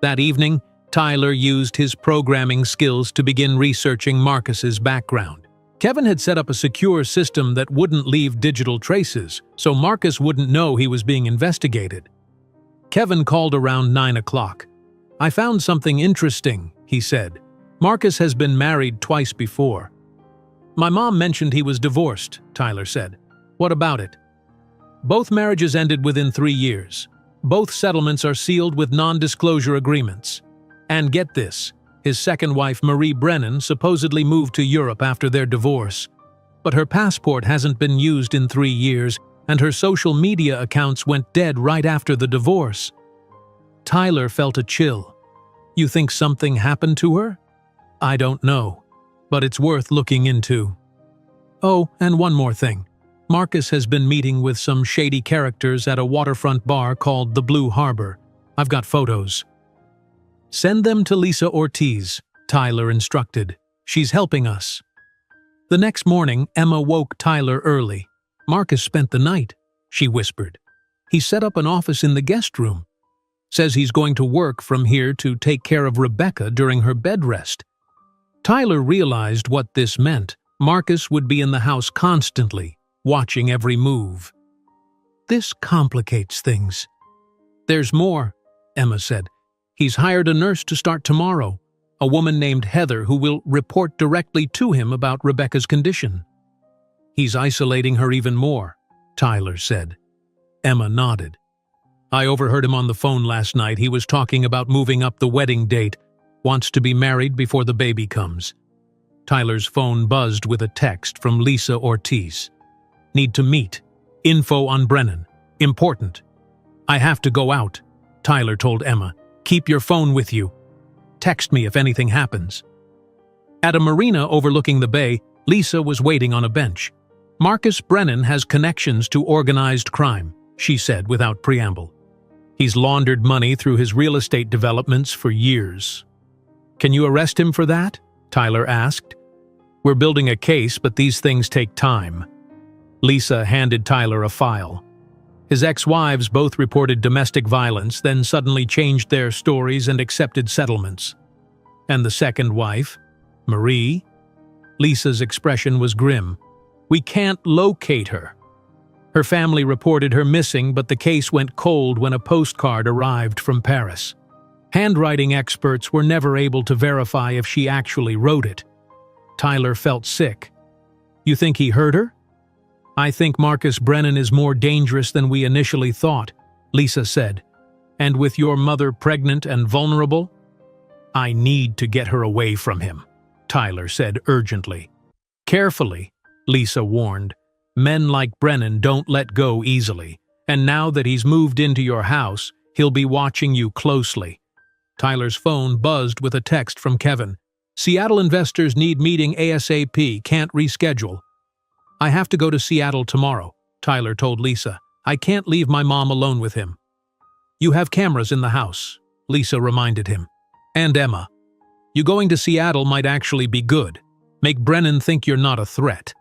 That evening, Tyler used his programming skills to begin researching Marcus's background. Kevin had set up a secure system that wouldn't leave digital traces, so Marcus wouldn't know he was being investigated. Kevin called around 9 o'clock. "I found something interesting," he said. "Marcus has been married twice before." "My mom mentioned he was divorced," Tyler said. "What about it?" "Both marriages ended within 3 years. Both settlements are sealed with non-disclosure agreements. And get this, his second wife, Marie Brennan, supposedly moved to Europe after their divorce. But her passport hasn't been used in 3 years, and her social media accounts went dead right after the divorce." Tyler felt a chill. "You think something happened to her?" "I don't know, but it's worth looking into." "Oh, and one more thing. Marcus has been meeting with some shady characters at a waterfront bar called the Blue Harbor. I've got photos." "Send them to Lisa Ortiz," Tyler instructed. "She's helping us." The next morning, Emma woke Tyler early. "Marcus spent the night," she whispered. He set up an office in the guest room. Says he's going to work from here to take care of Rebecca during her bed rest. Tyler realized what this meant. Marcus would be in the house constantly, watching every move. This complicates things. There's more, Emma said. He's hired a nurse to start tomorrow, a woman named Heather who will report directly to him about Rebecca's condition. He's isolating her even more, Tyler said. Emma nodded. I overheard him on the phone last night. He was talking about moving up the wedding date, wants to be married before the baby comes. Tyler's phone buzzed with a text from Lisa Ortiz. Need to meet. Info on Brennan. Important. I have to go out, Tyler told Emma. Keep your phone with you. Text me if anything happens. At a marina overlooking the bay, Lisa was waiting on a bench. Marcus Brennan has connections to organized crime, she said without preamble. He's laundered money through his real estate developments for years. Can you arrest him for that? Tyler asked. We're building a case, but these things take time. Lisa handed Tyler a file. His ex-wives both reported domestic violence, then suddenly changed their stories and accepted settlements. And the second wife, Marie? Lisa's expression was grim. We can't locate her. Her family reported her missing, but the case went cold when a postcard arrived from Paris. Handwriting experts were never able to verify if she actually wrote it. Tyler felt sick. You think he hurt her? I think Marcus Brennan is more dangerous than we initially thought, Lisa said. And with your mother pregnant and vulnerable? I need to get her away from him, Tyler said urgently. Carefully, Lisa warned. Men like Brennan don't let go easily, and now that he's moved into your house, he'll be watching you closely. Tyler's phone buzzed with a text from Kevin. Seattle investors need meeting ASAP, can't reschedule. I have to go to Seattle tomorrow, Tyler told Lisa. I can't leave my mom alone with him. You have cameras in the house, Lisa reminded him. And Emma. You going to Seattle might actually be good. Make Brennan think you're not a threat.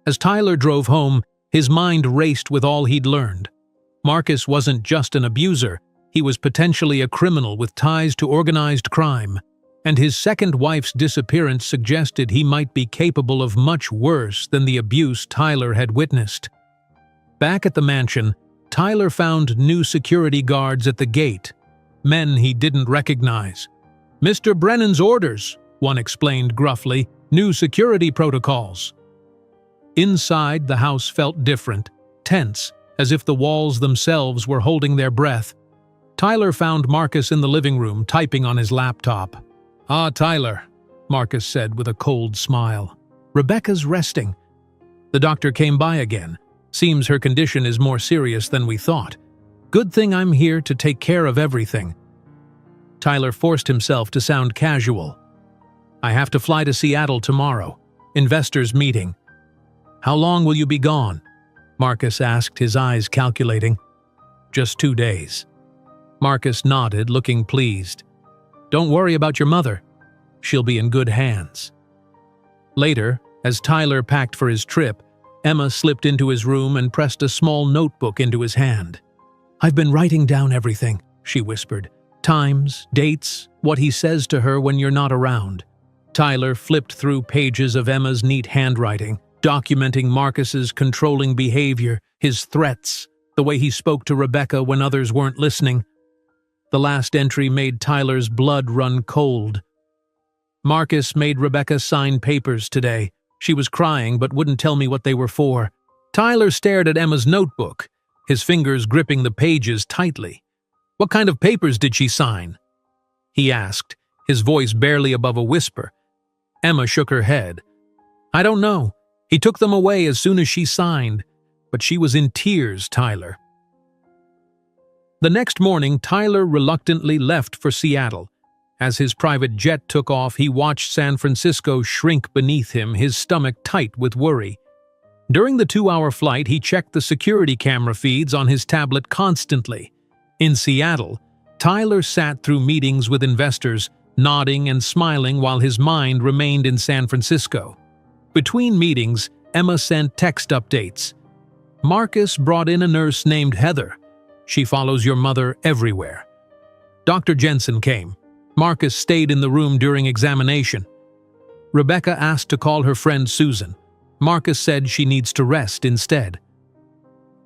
As Tyler drove home, his mind raced with all he'd learned. Marcus wasn't just an abuser, he was potentially a criminal with ties to organized crime, and his second wife's disappearance suggested he might be capable of much worse than the abuse Tyler had witnessed. Back at the mansion, Tyler found new security guards at the gate, men he didn't recognize. Mr. Brennan's orders, one explained gruffly, new security protocols. Inside, the house felt different, tense, as if the walls themselves were holding their breath. Tyler found Marcus in the living room, typing on his laptop. Ah, Tyler, Marcus said with a cold smile. Rebecca's resting. The doctor came by again. Seems her condition is more serious than we thought. Good thing I'm here to take care of everything. Tyler forced himself to sound casual. I have to fly to Seattle tomorrow. Investors meeting. How long will you be gone? Marcus asked, his eyes calculating. Just 2 days. Marcus nodded, looking pleased. Don't worry about your mother. She'll be in good hands. Later, as Tyler packed for his trip, Emma slipped into his room and pressed a small notebook into his hand. I've been writing down everything, she whispered. Times, dates, what he says to her when you're not around. Tyler flipped through pages of Emma's neat handwriting, documenting Marcus's controlling behavior, his threats, the way he spoke to Rebecca when others weren't listening. The last entry made Tyler's blood run cold. Marcus made Rebecca sign papers today. She was crying but wouldn't tell me what they were for. Tyler stared at Emma's notebook, his fingers gripping the pages tightly. What kind of papers did she sign? He asked, his voice barely above a whisper. Emma shook her head. I don't know. He took them away as soon as she signed, but she was in tears, Tyler. The next morning, Tyler reluctantly left for Seattle. As his private jet took off, he watched San Francisco shrink beneath him, his stomach tight with worry. During the 2-hour flight, he checked the security camera feeds on his tablet constantly. In Seattle, Tyler sat through meetings with investors, nodding and smiling while his mind remained in San Francisco. Between meetings, Emma sent text updates. Marcus brought in a nurse named Heather. She follows your mother everywhere. Dr. Jensen came. Marcus stayed in the room during examination. Rebecca asked to call her friend Susan. Marcus said she needs to rest instead.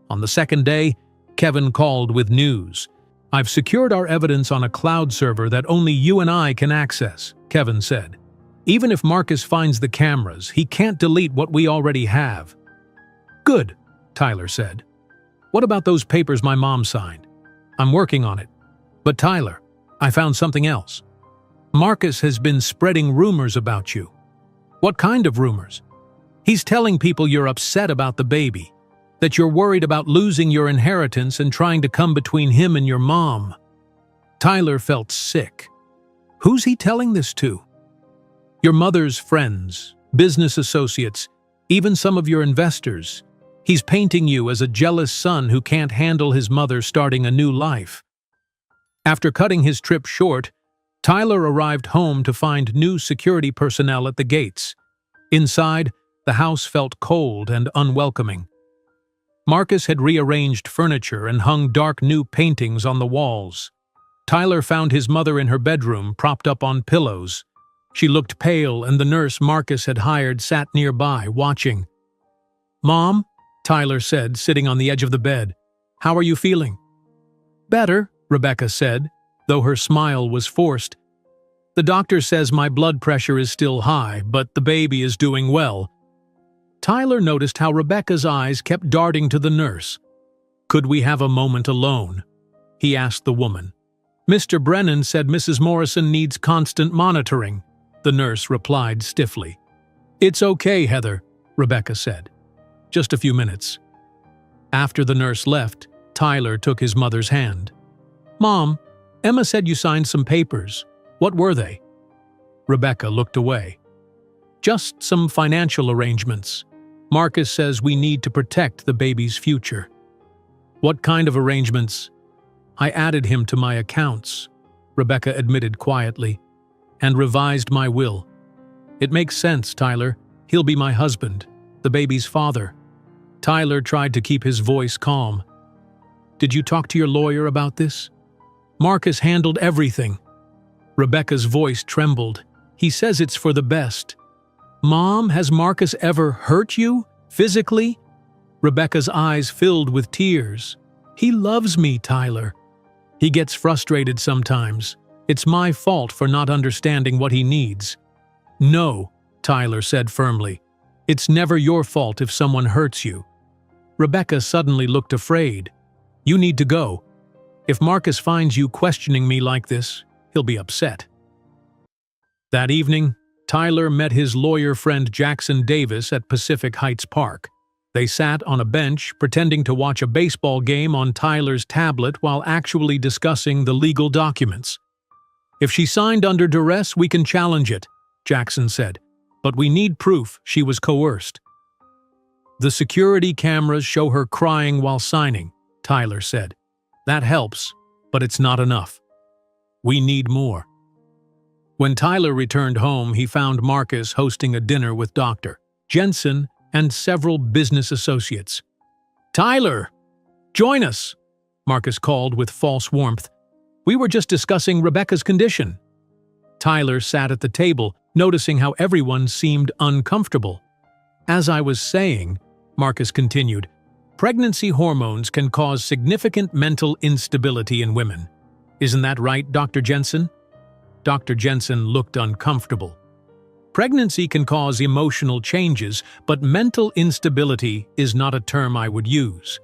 On the second day, Kevin called with news. "I've secured our evidence on a cloud server that only you and I can access," Kevin said. "Even if Marcus finds the cameras, he can't delete what we already have." "Good," Tyler said. "What about those papers my mom signed?" "I'm working on it." "But Tyler, I found something else. Marcus has been spreading rumors about you." "What kind of rumors?" "He's telling people you're upset about the baby, that you're worried about losing your inheritance and trying to come between him and your mom." Tyler felt sick. Who's he telling this to? "Your mother's friends, business associates, even some of your investors. He's painting you as a jealous son who can't handle his mother starting a new life." After cutting his trip short, Tyler arrived home to find new security personnel at the gates. Inside, the house felt cold and unwelcoming. Marcus had rearranged furniture and hung dark new paintings on the walls. Tyler found his mother in her bedroom, propped up on pillows. She looked pale, and the nurse Marcus had hired sat nearby, watching. "Mom," Tyler said, sitting on the edge of the bed. "How are you feeling?" "Better," Rebecca said, though her smile was forced. "The doctor says my blood pressure is still high, but the baby is doing well." Tyler noticed how Rebecca's eyes kept darting to the nurse. "Could we have a moment alone?" he asked the woman. "Mr. Brennan said Mrs. Morrison needs constant monitoring," the nurse replied stiffly. "It's okay, Heather," Rebecca said. "Just a few minutes." After the nurse left, Tyler took his mother's hand. "Mom, Emma said you signed some papers. What were they?" Rebecca looked away. "Just some financial arrangements. Marcus says we need to protect the baby's future." "What kind of arrangements?" "I added him to my accounts," Rebecca admitted quietly, "and revised my will. It makes sense, Tyler. He'll be my husband, the baby's father." Tyler tried to keep his voice calm. "Did you talk to your lawyer about this?" "Marcus handled everything." Rebecca's voice trembled. "He says it's for the best." "Mom, has Marcus ever hurt you? Physically?" Rebecca's eyes filled with tears. "He loves me, Tyler. He gets frustrated sometimes. It's my fault for not understanding what he needs." "No," Tyler said firmly. "It's never your fault if someone hurts you." Rebecca suddenly looked afraid. "You need to go. If Marcus finds you questioning me like this, he'll be upset." That evening, Tyler met his lawyer friend Jackson Davis at Pacific Heights Park. They sat on a bench, pretending to watch a baseball game on Tyler's tablet while actually discussing the legal documents. "If she signed under duress, we can challenge it," Jackson said. "But we need proof she was coerced." "The security cameras show her crying while signing," Tyler said. "That helps, but it's not enough. We need more." When Tyler returned home, he found Marcus hosting a dinner with Dr. Jensen and several business associates. "Tyler, join us," Marcus called with false warmth. "We were just discussing Rebecca's condition." Tyler sat at the table, noticing how everyone seemed uncomfortable. "As I was saying," Marcus continued, "pregnancy hormones can cause significant mental instability in women. Isn't that right, Dr. Jensen?" Dr. Jensen looked uncomfortable. "Pregnancy can cause emotional changes, but mental instability is not a term I would use."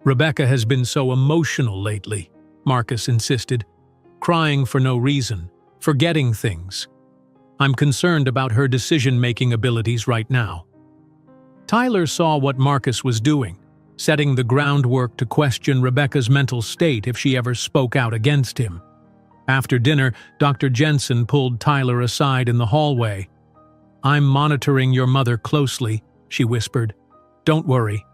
"Rebecca has been so emotional lately," Marcus insisted, "crying for no reason, forgetting things. I'm concerned about her decision-making abilities right now." Tyler saw what Marcus was doing, setting the groundwork to question Rebecca's mental state if she ever spoke out against him. After dinner, Dr. Jensen pulled Tyler aside in the hallway. "I'm monitoring your mother closely," she whispered. "Don't worry."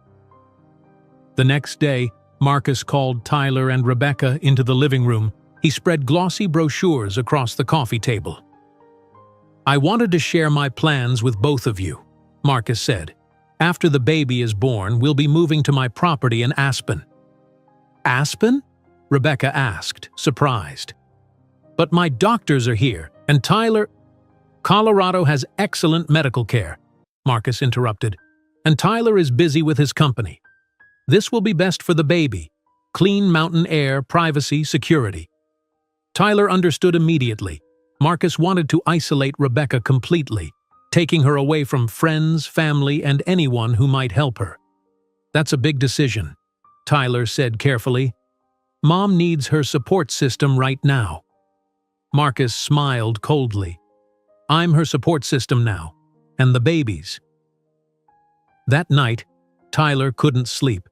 The next day, Marcus called Tyler and Rebecca into the living room. He spread glossy brochures across the coffee table. "I wanted to share my plans with both of you," Marcus said. After the baby is born, we'll be moving to my property in Aspen." "Aspen?" Rebecca asked, surprised. "But my doctors are here, and Tyler—" "Colorado has excellent medical care," Marcus interrupted, "and Tyler is busy with his company. This will be best for the baby. Clean mountain air, privacy, security." Tyler understood immediately. Marcus wanted to isolate Rebecca completely, taking her away from friends, family, and anyone who might help her. "That's a big decision," Tyler said carefully. "Mom needs her support system right now." Marcus smiled coldly. "I'm her support system now, and the baby's." That night, Tyler couldn't sleep.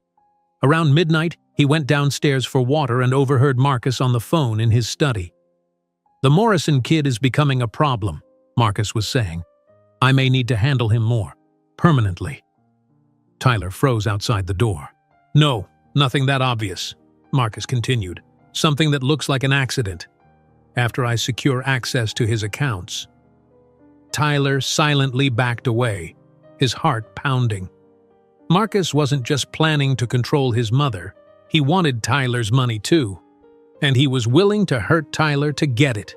Around midnight, he went downstairs for water and overheard Marcus on the phone in his study. "The Morrison kid is becoming a problem," Marcus was saying. "I may need to handle him more, permanently." Tyler froze outside the door. "No, nothing that obvious," Marcus continued. "Something that looks like an accident. After I secure access to his accounts." Tyler silently backed away, his heart pounding. Marcus wasn't just planning to control his mother. He wanted Tyler's money too, and he was willing to hurt Tyler to get it.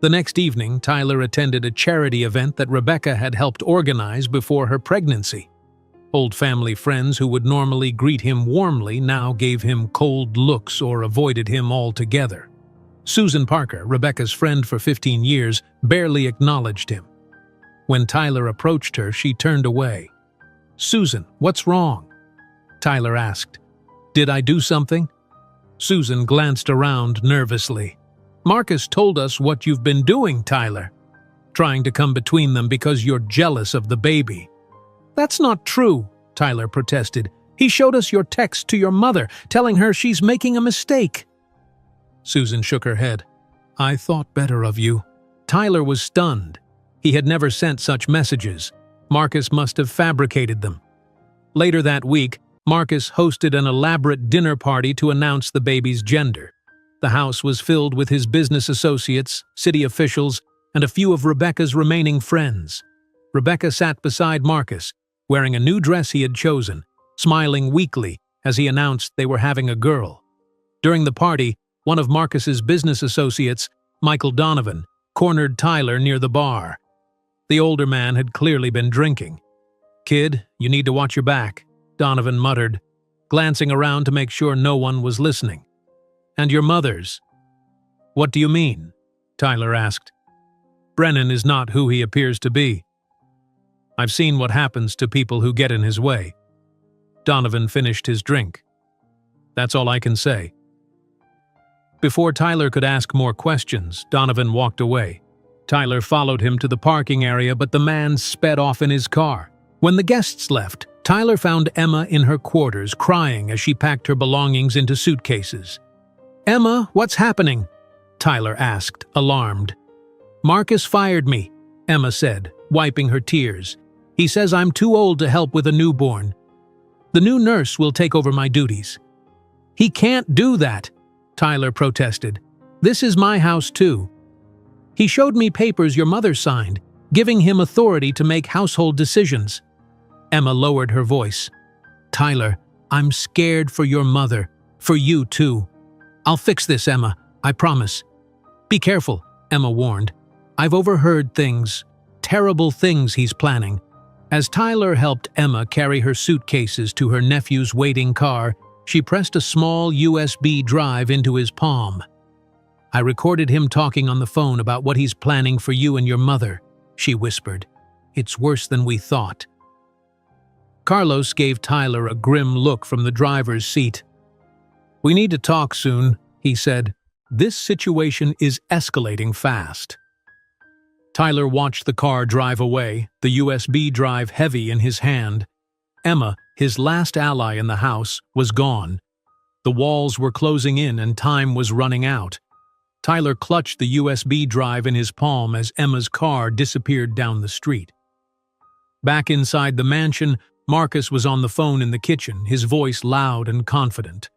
The next evening, Tyler attended a charity event that Rebecca had helped organize before her pregnancy. Old family friends who would normally greet him warmly now gave him cold looks or avoided him altogether. Susan Parker, Rebecca's friend for 15 years, barely acknowledged him. When Tyler approached her, she turned away. "Susan, what's wrong?" Tyler asked. "Did I do something?" Susan glanced around nervously. "Marcus told us what you've been doing, Tyler. Trying to come between them because you're jealous of the baby." "That's not true," Tyler protested. "He showed us your text to your mother, telling her she's making a mistake." Susan shook her head. "I thought better of you." Tyler was stunned. He had never sent such messages. Marcus must have fabricated them. Later that week, Marcus hosted an elaborate dinner party to announce the baby's gender. The house was filled with his business associates, city officials, and a few of Rebecca's remaining friends. Rebecca sat beside Marcus, wearing a new dress he had chosen, smiling weakly as he announced they were having a girl. During the party, one of Marcus's business associates, Michael Donovan, cornered Tyler near the bar. The older man had clearly been drinking. "Kid, you need to watch your back," Donovan muttered, glancing around to make sure no one was listening. "And your mother's." "What do you mean?" Tyler asked. "Brennan is not who he appears to be. I've seen what happens to people who get in his way." Donovan finished his drink. "That's all I can say." Before Tyler could ask more questions, Donovan walked away. Tyler followed him to the parking area, but the man sped off in his car. When the guests left, Tyler found Emma in her quarters, crying as she packed her belongings into suitcases. "Emma, what's happening?" Tyler asked, alarmed. "Marcus fired me," Emma said, wiping her tears. "He says I'm too old to help with a newborn. The new nurse will take over my duties." "He can't do that," Tyler protested. "This is my house too. He showed me papers your mother signed, giving him authority to make household decisions." Emma lowered her voice. "Tyler, I'm scared for your mother, for you too. I'll fix this, Emma, I promise." "Be careful," Emma warned. "I've overheard things, terrible things he's planning." As Tyler helped Emma carry her suitcases to her nephew's waiting car, she pressed a small USB drive into his palm. "I recorded him talking on the phone about what he's planning for you and your mother," she whispered. "It's worse than we thought." Carlos gave Tyler a grim look from the driver's seat. "We need to talk soon," he said. "This situation is escalating fast." Tyler watched the car drive away, the USB drive heavy in his hand. Emma, his last ally in the house, was gone. The walls were closing in and time was running out. Tyler clutched the USB drive in his palm as Emma's car disappeared down the street. Back inside the mansion, Marcus was on the phone in the kitchen, his voice loud and confident.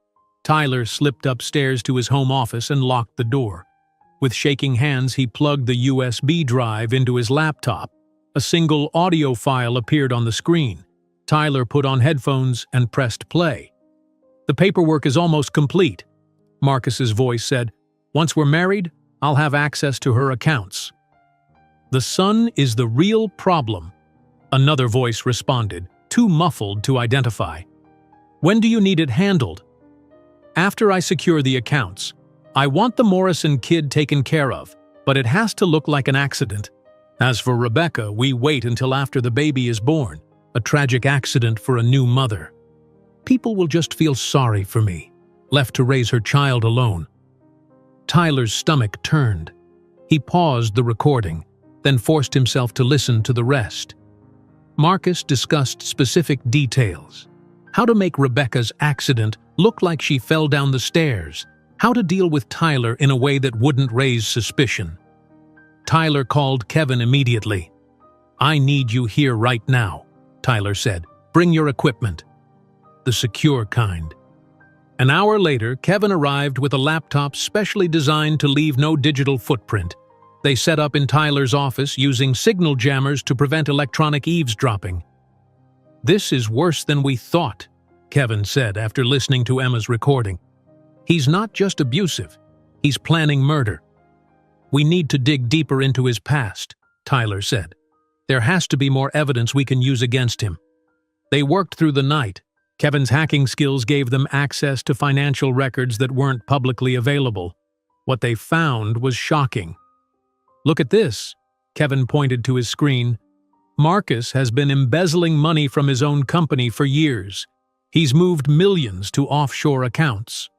Tyler slipped upstairs to his home office and locked the door. With shaking hands, he plugged the USB drive into his laptop. A single audio file appeared on the screen. Tyler put on headphones and pressed play. "The paperwork is almost complete," Marcus's voice said. "Once we're married, I'll have access to her accounts." "The son is the real problem," another voice responded, too muffled to identify. "When do you need it handled?" "After I secure the accounts. I want the Morrison kid taken care of, but it has to look like an accident. As for Rebecca, we wait until after the baby is born, a tragic accident for a new mother. People will just feel sorry for me, left to raise her child alone." Tyler's stomach turned. He paused the recording, then forced himself to listen to the rest. Marcus discussed specific details: how to make Rebecca's accident look like she fell down the stairs, how to deal with Tyler in a way that wouldn't raise suspicion. Tyler called Kevin immediately. "I need you here right now," Tyler said. "Bring your equipment." The secure kind. An hour later, Kevin arrived with a laptop specially designed to leave no digital footprint. They set up in Tyler's office using signal jammers to prevent electronic eavesdropping. "This is worse than we thought," Kevin said after listening to Emma's recording. "He's not just abusive, he's planning murder." "We need to dig deeper into his past," Tyler said. "There has to be more evidence we can use against him." They worked through the night. Kevin's hacking skills gave them access to financial records that weren't publicly available. What they found was shocking. "Look at this," Kevin pointed to his screen. "Marcus has been embezzling money from his own company for years. He's moved millions to offshore accounts."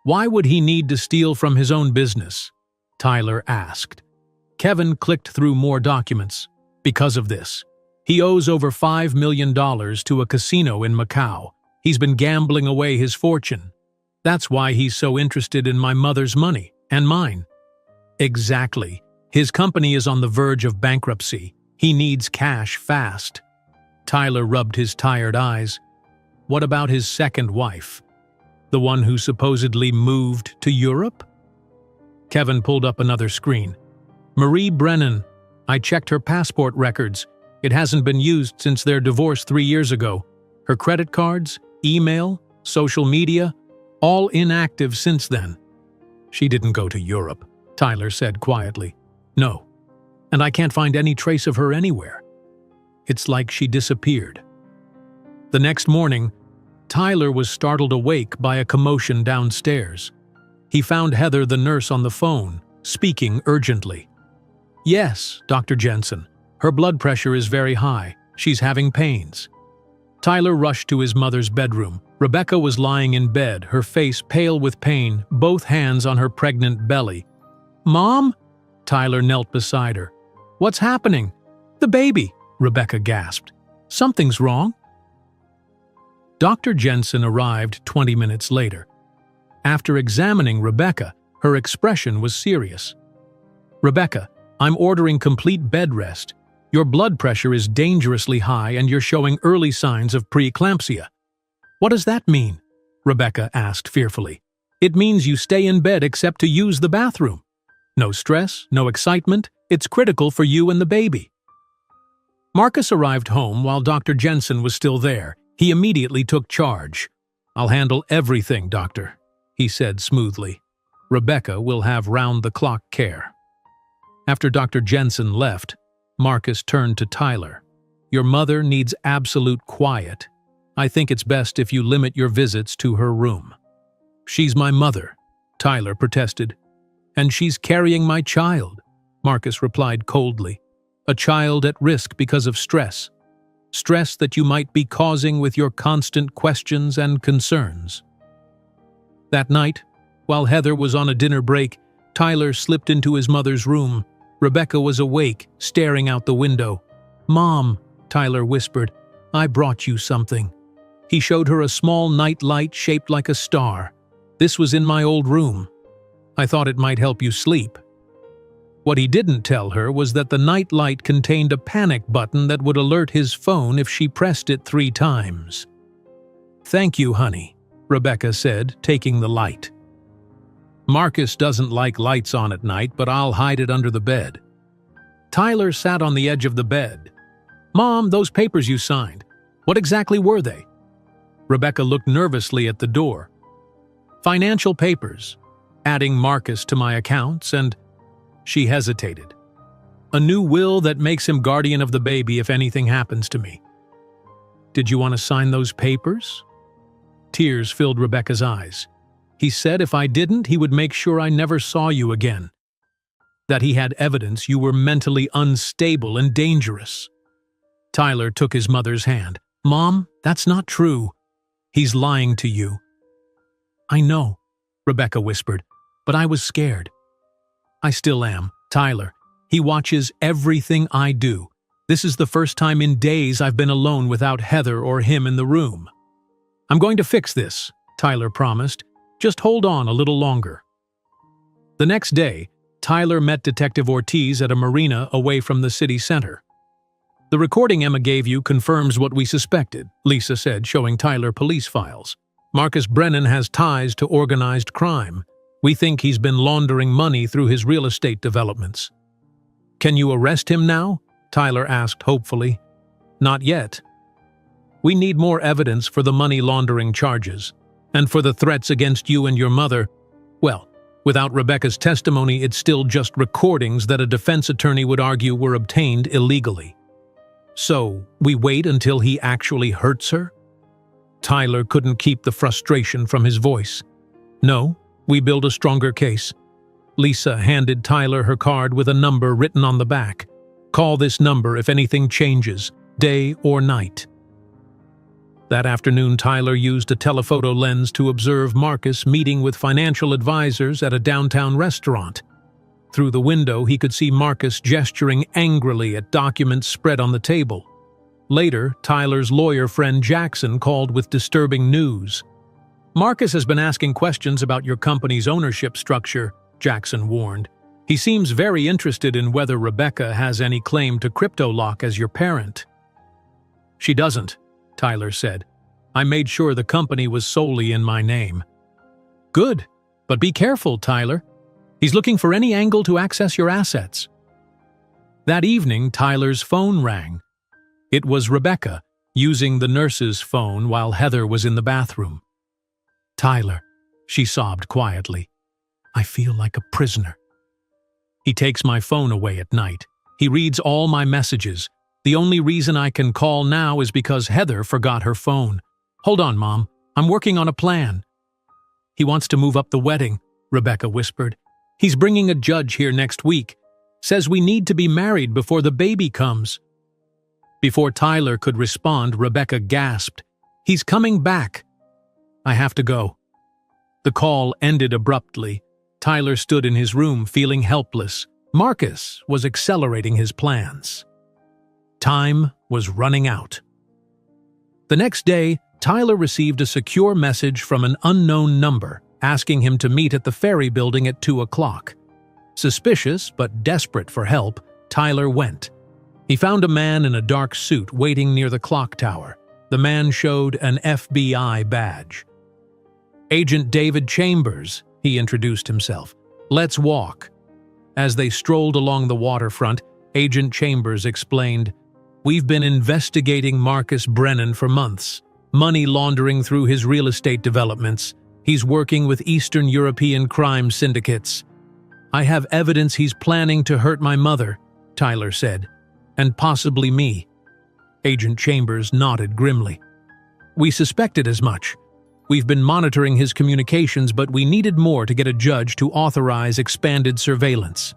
"Why would he need to steal from his own business?" Tyler asked. Kevin clicked through more documents. "Because of this. He owes over $5 million to a casino in Macau. He's been gambling away his fortune. That's why he's so interested in my mother's money, and mine." "Exactly. His company is on the verge of bankruptcy. He needs cash fast." Tyler rubbed his tired eyes. "What about his second wife? The one who supposedly moved to Europe?" Kevin pulled up another screen. "Marie Brennan. I checked her passport records. It hasn't been used since their divorce 3 years ago. Her credit cards, email, social media, all inactive since then." "She didn't go to Europe," Tyler said quietly. "No. And I can't find any trace of her anywhere. It's like she disappeared." The next morning, Tyler was startled awake by a commotion downstairs. He found Heather, the nurse, on the phone, speaking urgently. "Yes, Dr. Jensen. Her blood pressure is very high. She's having pains." Tyler rushed to his mother's bedroom. Rebecca was lying in bed, her face pale with pain, both hands on her pregnant belly. "Mom?" Tyler knelt beside her. "What's happening?" "The baby," Rebecca gasped. "Something's wrong." Dr. Jensen arrived 20 minutes later. After examining Rebecca, her expression was serious. "Rebecca, I'm ordering complete bed rest. Your blood pressure is dangerously high and you're showing early signs of preeclampsia." "What does that mean?" Rebecca asked fearfully. "It means you stay in bed except to use the bathroom. No stress, no excitement. It's critical for you and the baby." Marcus arrived home while Dr. Jensen was still there. He immediately took charge. "I'll handle everything, doctor," he said smoothly. "Rebecca will have round-the-clock care." After Dr. Jensen left, Marcus turned to Tyler. "Your mother needs absolute quiet. I think it's best if you limit your visits to her room." "She's my mother," Tyler protested. "And she's carrying my child," Marcus replied coldly. "A child at risk because of stress. Stress that you might be causing with your constant questions and concerns." That night, while Heather was on a dinner break, Tyler slipped into his mother's room. Rebecca was awake, staring out the window. "Mom," Tyler whispered, "I brought you something." He showed her a small night light shaped like a star. "This was in my old room. I thought it might help you sleep." What he didn't tell her was that the night light contained a panic button that would alert his phone if she pressed it 3 times. "Thank you, honey," Rebecca said, taking the light. "Marcus doesn't like lights on at night, but I'll hide it under the bed." Tyler sat on the edge of the bed. "Mom, those papers you signed, what exactly were they?" Rebecca looked nervously at the door. "Financial papers, adding Marcus to my accounts, and—" She hesitated. "A new will that makes him guardian of the baby if anything happens to me." "Did you want to sign those papers?" Tears filled Rebecca's eyes. "He said if I didn't, he would make sure I never saw you again. That he had evidence you were mentally unstable and dangerous." Tyler took his mother's hand. "Mom, that's not true. He's lying to you." "I know," Rebecca whispered, "but I was scared." "I still am, Tyler. He watches everything I do. This is the first time in days I've been alone without Heather or him in the room." "I'm going to fix this," Tyler promised. "Just hold on a little longer." The next day, Tyler met Detective Ortiz at a marina away from the city center. "The recording Emma gave you confirms what we suspected," Lisa said, showing Tyler police files. "Marcus Brennan has ties to organized crime. We think he's been laundering money through his real estate developments." "Can you arrest him now?" Tyler asked hopefully. "Not yet. We need more evidence for the money laundering charges. And for the threats against you and your mother, well, without Rebecca's testimony, it's still just recordings that a defense attorney would argue were obtained illegally." "So, we wait until he actually hurts her?" Tyler couldn't keep the frustration from his voice. "No, we build a stronger case." Lisa handed Tyler her card with a number written on the back. "Call this number if anything changes, day or night." That afternoon, Tyler used a telephoto lens to observe Marcus meeting with financial advisors at a downtown restaurant. Through the window, he could see Marcus gesturing angrily at documents spread on the table. Later, Tyler's lawyer friend Jackson called with disturbing news. "Marcus has been asking questions about your company's ownership structure," Jackson warned. "He seems very interested in whether Rebecca has any claim to CryptoLock as your parent." "She doesn't," Tyler said. "I made sure the company was solely in my name." "Good, but be careful, Tyler. He's looking for any angle to access your assets." That evening, Tyler's phone rang. It was Rebecca, using the nurse's phone while Heather was in the bathroom. "Tyler," she sobbed quietly, "I feel like a prisoner. He takes my phone away at night. He reads all my messages. The only reason I can call now is because Heather forgot her phone. Hold on, Mom. I'm working on a plan." "He wants to move up the wedding," Rebecca whispered. "He's bringing a judge here next week. Says we need to be married before the baby comes." Before Tyler could respond, Rebecca gasped, "He's coming back. I have to go." The call ended abruptly. Tyler stood in his room feeling helpless. Marcus was accelerating his plans. Time was running out. The next day, Tyler received a secure message from an unknown number asking him to meet at the ferry building at 2 o'clock. Suspicious but desperate for help, Tyler went. He found a man in a dark suit waiting near the clock tower. The man showed an FBI badge. "Agent David Chambers," he introduced himself. "Let's walk." As they strolled along the waterfront, Agent Chambers explained, "We've been investigating Marcus Brennan for months. Money laundering through his real estate developments. He's working with Eastern European crime syndicates. I have evidence he's planning to hurt my mother," Tyler said, "and possibly me." Agent Chambers nodded grimly. "We suspected as much. We've been monitoring his communications, but we needed more to get a judge to authorize expanded surveillance."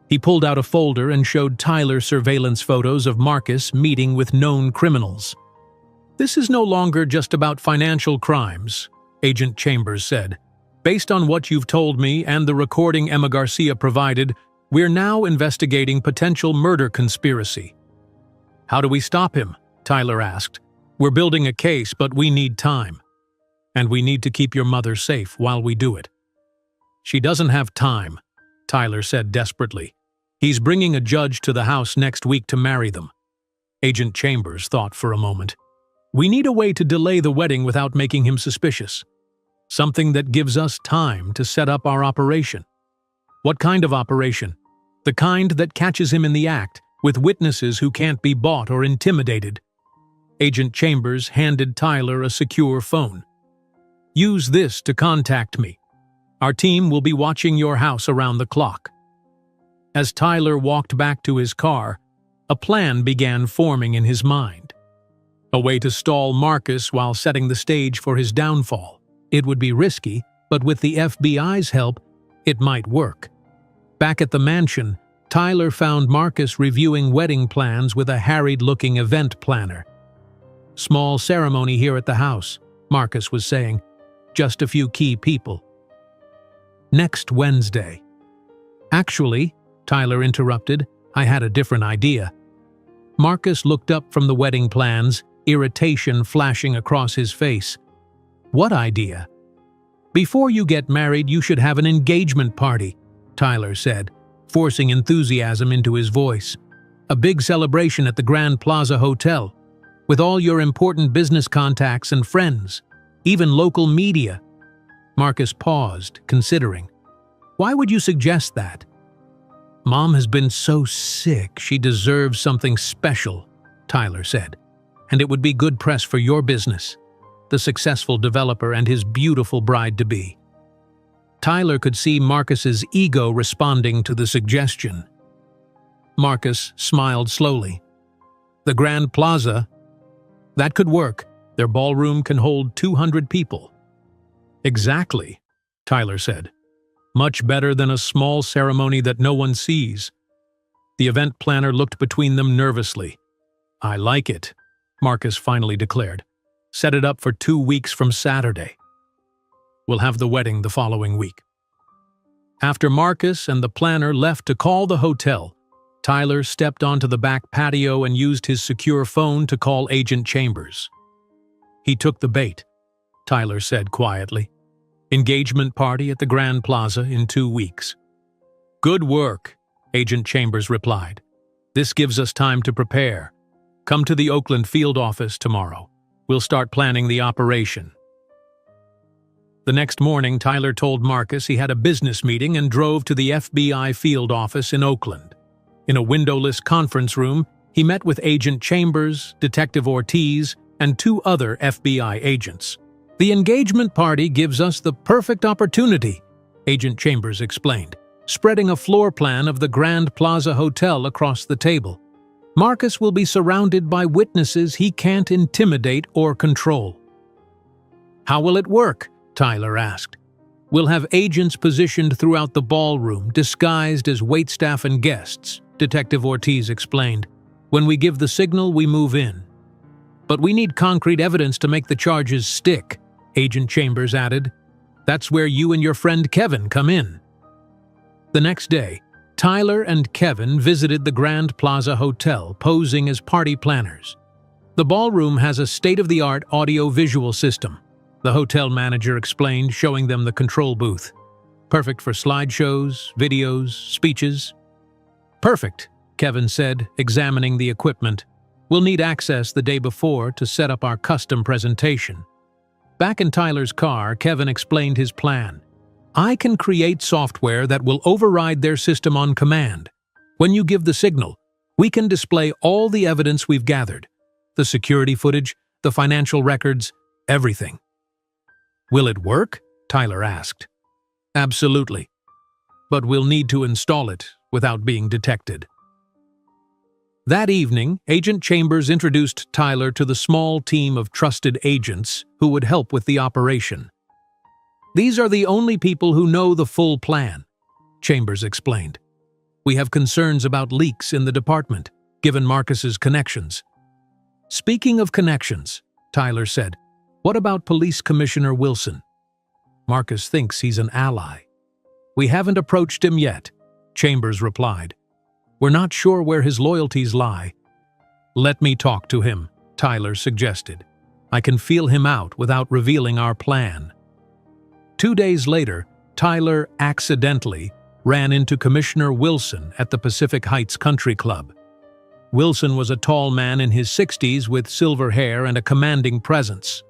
He pulled out a folder and showed Tyler surveillance photos of Marcus meeting with known criminals. "This is no longer just about financial crimes," Agent Chambers said. "Based on what you've told me and the recording Emma Garcia provided, we're now investigating potential murder conspiracy." "How do we stop him?" Tyler asked. "We're building a case, but we need time. And we need to keep your mother safe while we do it." "She doesn't have time," Tyler said desperately. "He's bringing a judge to the house next week to marry them." Agent Chambers thought for a moment. "We need a way to delay the wedding without making him suspicious. Something that gives us time to set up our operation." "What kind of operation?" The kind that catches him in the act, with witnesses who can't be bought or intimidated. Agent Chambers handed Tyler a secure phone. "Use this to contact me. Our team will be watching your house around the clock." As Tyler walked back to his car, a plan began forming in his mind. A way to stall Marcus while setting the stage for his downfall. It would be risky, but with the FBI's help, it might work. Back at the mansion, Tyler found Marcus reviewing wedding plans with a harried-looking event planner. "Small ceremony here at the house," Marcus was saying. "Just a few key people." "Next Wednesday." "Actually," Tyler interrupted, "I had a different idea." Marcus looked up from the wedding plans, irritation flashing across his face. "What idea?" "Before you get married, you should have an engagement party," Tyler said, forcing enthusiasm into his voice. "A big celebration at the Grand Plaza Hotel, with all your important business contacts and friends, even local media." Marcus paused, considering. "Why would you suggest that?" "Mom has been so sick, she deserves something special," Tyler said. "And it would be good press for your business, the successful developer and his beautiful bride-to-be." Tyler could see Marcus's ego responding to the suggestion. Marcus smiled slowly. "The Grand Plaza? That could work. Their ballroom can hold 200 people." "Exactly," Tyler said. "Much better than a small ceremony that no one sees." The event planner looked between them nervously. "I like it," Marcus finally declared. "Set it up for 2 weeks from Saturday. We'll have the wedding the following week." After Marcus and the planner left to call the hotel, Tyler stepped onto the back patio and used his secure phone to call Agent Chambers. "He took the bait," Tyler said quietly. "Engagement party at the Grand Plaza in 2 weeks." "Good work," Agent Chambers replied. "This gives us time to prepare. Come to the Oakland field office tomorrow. We'll start planning the operation." The next morning, Tyler told Marcus he had a business meeting and drove to the FBI field office in Oakland. In a windowless conference room, he met with Agent Chambers, Detective Ortiz, and 2 other FBI agents. "The engagement party gives us the perfect opportunity," Agent Chambers explained, spreading a floor plan of the Grand Plaza Hotel across the table. "Marcus will be surrounded by witnesses he can't intimidate or control." "How will it work?" Tyler asked. "We'll have agents positioned throughout the ballroom, disguised as waitstaff and guests," Detective Ortiz explained. "When we give the signal, we move in." "But we need concrete evidence to make the charges stick," Agent Chambers added. "That's where you and your friend Kevin come in." The next day, Tyler and Kevin visited the Grand Plaza Hotel, posing as party planners. "The ballroom has a state-of-the-art audio-visual system," the hotel manager explained, showing them the control booth. "Perfect for slideshows, videos, speeches." "Perfect," Kevin said, examining the equipment. "We'll need access the day before to set up our custom presentation." Back in Tyler's car, Kevin explained his plan. "I can create software that will override their system on command. When you give the signal, we can display all the evidence we've gathered. The security footage, the financial records, everything." "Will it work?" Tyler asked. "Absolutely. But we'll need to install it without being detected." That evening, Agent Chambers introduced Tyler to the small team of trusted agents who would help with the operation. "These are the only people who know the full plan," Chambers explained. "We have concerns about leaks in the department, given Marcus's connections." "Speaking of connections," Tyler said, "what about Police Commissioner Wilson? Marcus thinks he's an ally." "We haven't approached him yet," Chambers replied. "We're not sure where his loyalties lie." "Let me talk to him," Tyler suggested. "I can feel him out without revealing our plan." 2 days later, Tyler accidentally ran into Commissioner Wilson at the Pacific Heights Country Club. Wilson was a tall man in his 60s with silver hair and a commanding presence.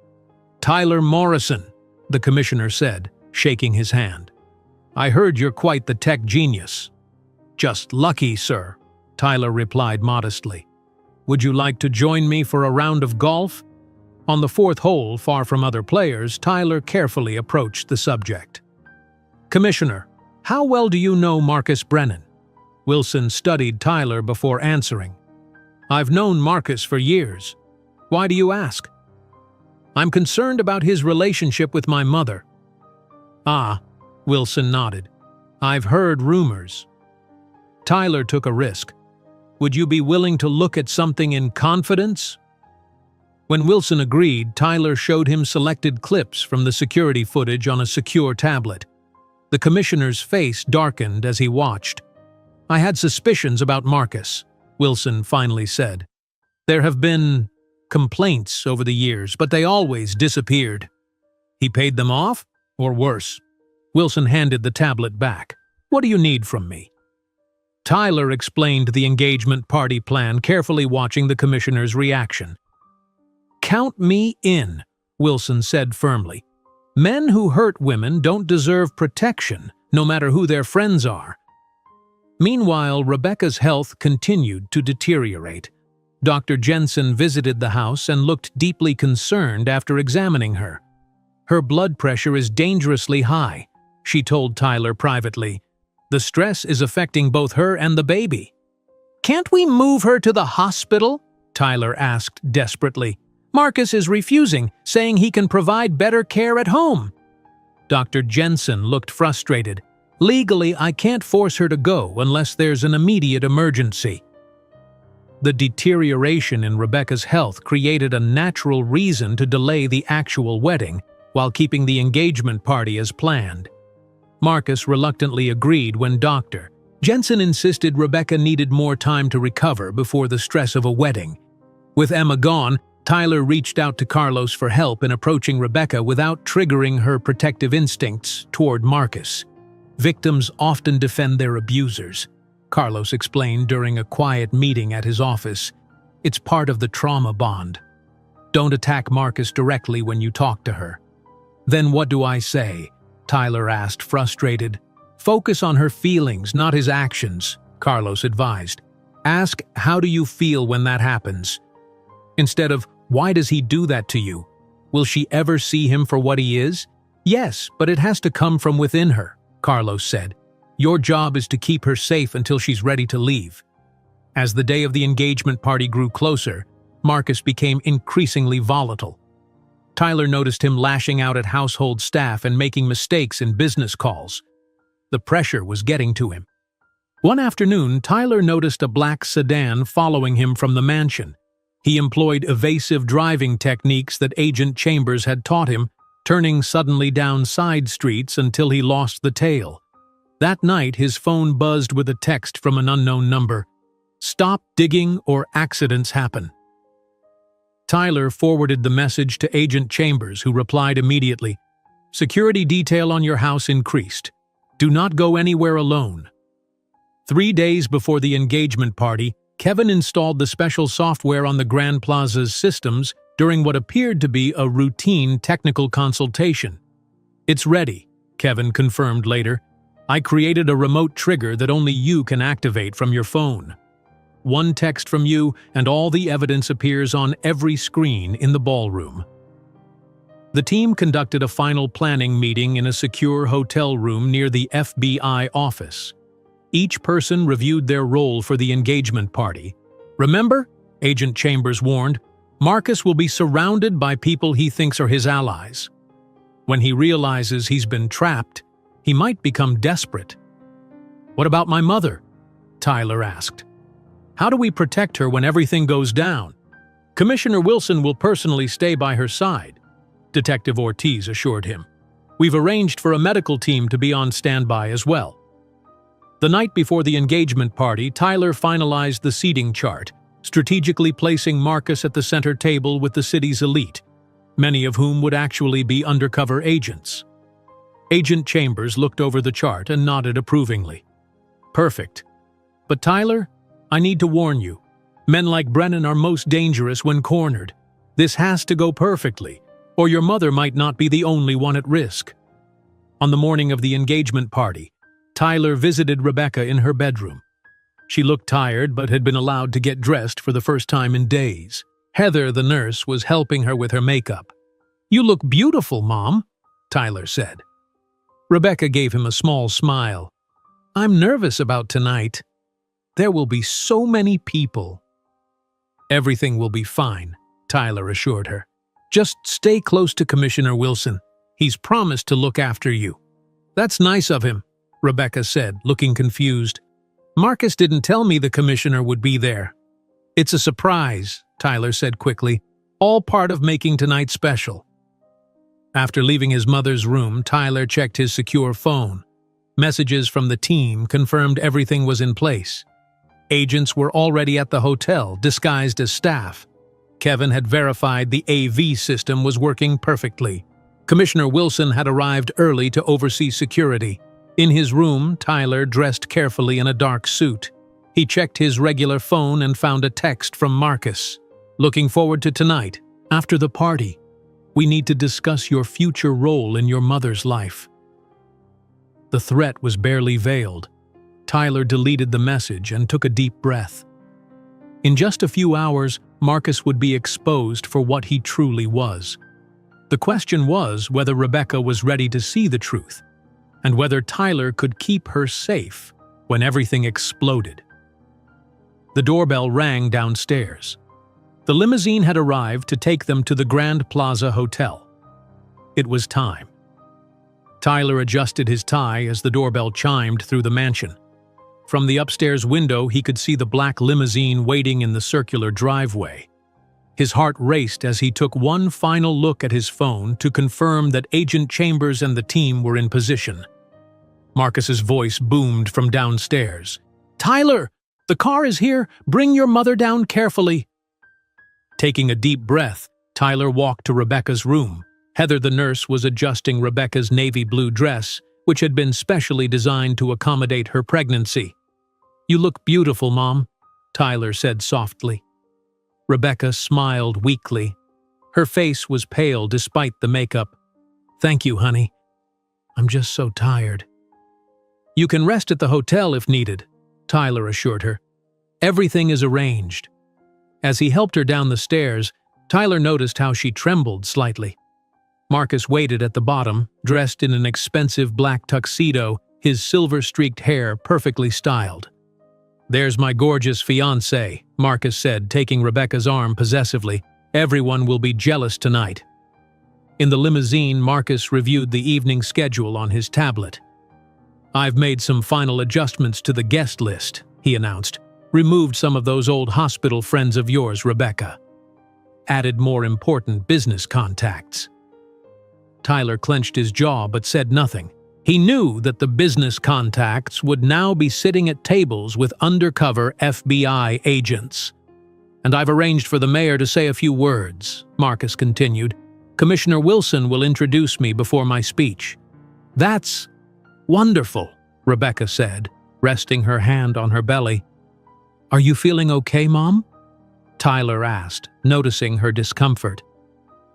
"Tyler Morrison," the commissioner said, shaking his hand. "I heard you're quite the tech genius." "Just lucky, sir," Tyler replied modestly. "Would you like to join me for a round of golf?" On the fourth hole, far from other players, Tyler carefully approached the subject. "Commissioner, how well do you know Marcus Brennan?" Wilson studied Tyler before answering. "I've known Marcus for years. Why do you ask?" "I'm concerned about his relationship with my mother." "Ah," Wilson nodded. "I've heard rumors." Tyler took a risk. "Would you be willing to look at something in confidence?" When Wilson agreed, Tyler showed him selected clips from the security footage on a secure tablet. The commissioner's face darkened as he watched. "I had suspicions about Marcus," Wilson finally said. "There have been complaints over the years, but they always disappeared." "He paid them off? Or worse?" Wilson handed the tablet back. "What do you need from me?" Tyler explained the engagement party plan, carefully watching the commissioner's reaction. "Count me in," Wilson said firmly. "Men who hurt women don't deserve protection, no matter who their friends are." Meanwhile, Rebecca's health continued to deteriorate. Dr. Jensen visited the house and looked deeply concerned after examining her. "Her blood pressure is dangerously high," she told Tyler privately. "The stress is affecting both her and the baby." "Can't we move her to the hospital?" Tyler asked desperately. "Marcus is refusing, saying he can provide better care at home." Dr. Jensen looked frustrated. "Legally, I can't force her to go unless there's an immediate emergency." The deterioration in Rebecca's health created a natural reason to delay the actual wedding while keeping the engagement party as planned. Marcus reluctantly agreed when Dr. Jensen insisted Rebecca needed more time to recover before the stress of a wedding. With Emma gone, Tyler reached out to Carlos for help in approaching Rebecca without triggering her protective instincts toward Marcus. "Victims often defend their abusers," Carlos explained during a quiet meeting at his office. "It's part of the trauma bond. Don't attack Marcus directly when you talk to her." "Then what do I say?" Tyler asked, frustrated. "Focus on her feelings, not his actions," Carlos advised. "Ask, how do you feel when that happens? Instead of, why does he do that to you? Will she ever see him for what he is? Yes, but it has to come from within her," Carlos said. "Your job is to keep her safe until she's ready to leave." As the day of the engagement party grew closer, Marcus became increasingly volatile. Tyler noticed him lashing out at household staff and making mistakes in business calls. The pressure was getting to him. One afternoon, Tyler noticed a black sedan following him from the mansion. He employed evasive driving techniques that Agent Chambers had taught him, turning suddenly down side streets until he lost the tail. That night, his phone buzzed with a text from an unknown number. "Stop digging or accidents happen." Tyler forwarded the message to Agent Chambers, who replied immediately, "Security detail on your house increased. Do not go anywhere alone." 3 days before the engagement party, Kevin installed the special software on the Grand Plaza's systems during what appeared to be a routine technical consultation. "It's ready," Kevin confirmed later. "I created a remote trigger that only you can activate from your phone. One text from you and all the evidence appears on every screen in the ballroom." The team conducted a final planning meeting in a secure hotel room near the FBI office. Each person reviewed their role for the engagement party. "Remember," Agent Chambers warned, "Marcus will be surrounded by people he thinks are his allies. When he realizes he's been trapped, he might become desperate." "What about my mother?" Tyler asked. "How do we protect her when everything goes down?" "Commissioner Wilson will personally stay by her side," Detective Ortiz assured him. "We've arranged for a medical team to be on standby as well." The night before the engagement party, Tyler finalized the seating chart, strategically placing Marcus at the center table with the city's elite, many of whom would actually be undercover agents. Agent Chambers looked over the chart and nodded approvingly. "Perfect. But Tyler, I need to warn you. Men like Brennan are most dangerous when cornered. This has to go perfectly, or your mother might not be the only one at risk." On the morning of the engagement party, Tyler visited Rebecca in her bedroom. She looked tired but had been allowed to get dressed for the first time in days. Heather, the nurse, was helping her with her makeup. "You look beautiful, Mom," Tyler said. Rebecca gave him a small smile. "I'm nervous about tonight. There will be so many people." "Everything will be fine," Tyler assured her. "Just stay close to Commissioner Wilson. He's promised to look after you." "That's nice of him," Rebecca said, looking confused. "Marcus didn't tell me the commissioner would be there." "It's a surprise," Tyler said quickly, "all part of making tonight special." After leaving his mother's room, Tyler checked his secure phone. Messages from the team confirmed everything was in place. Agents were already at the hotel, disguised as staff. Kevin had verified the AV system was working perfectly. Commissioner Wilson had arrived early to oversee security. In his room, Tyler dressed carefully in a dark suit. He checked his regular phone and found a text from Marcus. "Looking forward to tonight. After the party, we need to discuss your future role in your mother's life." The threat was barely veiled. Tyler deleted the message and took a deep breath. In just a few hours, Marcus would be exposed for what he truly was. The question was whether Rebecca was ready to see the truth, and whether Tyler could keep her safe when everything exploded. The doorbell rang downstairs. The limousine had arrived to take them to the Grand Plaza Hotel. It was time. Tyler adjusted his tie as the doorbell chimed through the mansion. From the upstairs window, he could see the black limousine waiting in the circular driveway. His heart raced as he took one final look at his phone to confirm that Agent Chambers and the team were in position. Marcus's voice boomed from downstairs. "Tyler, the car is here. Bring your mother down carefully." Taking a deep breath, Tyler walked to Rebecca's room. Heather, the nurse, was adjusting Rebecca's navy blue dress, which had been specially designed to accommodate her pregnancy. "You look beautiful, Mom," Tyler said softly. Rebecca smiled weakly. Her face was pale despite the makeup. "Thank you, honey. I'm just so tired." "You can rest at the hotel if needed," Tyler assured her. "Everything is arranged." As he helped her down the stairs, Tyler noticed how she trembled slightly. Marcus waited at the bottom, dressed in an expensive black tuxedo, his silver-streaked hair perfectly styled. "There's my gorgeous fiancé," Marcus said, taking Rebecca's arm possessively. "Everyone will be jealous tonight." In the limousine, Marcus reviewed the evening schedule on his tablet. "I've made some final adjustments to the guest list," he announced. "Removed some of those old hospital friends of yours, Rebecca. Added more important business contacts." Tyler clenched his jaw but said nothing. He knew that the business contacts would now be sitting at tables with undercover FBI agents. "And I've arranged for the mayor to say a few words," Marcus continued. "Commissioner Wilson will introduce me before my speech." "That's wonderful," Rebecca said, resting her hand on her belly. "Are you feeling okay, Mom?" Tyler asked, noticing her discomfort.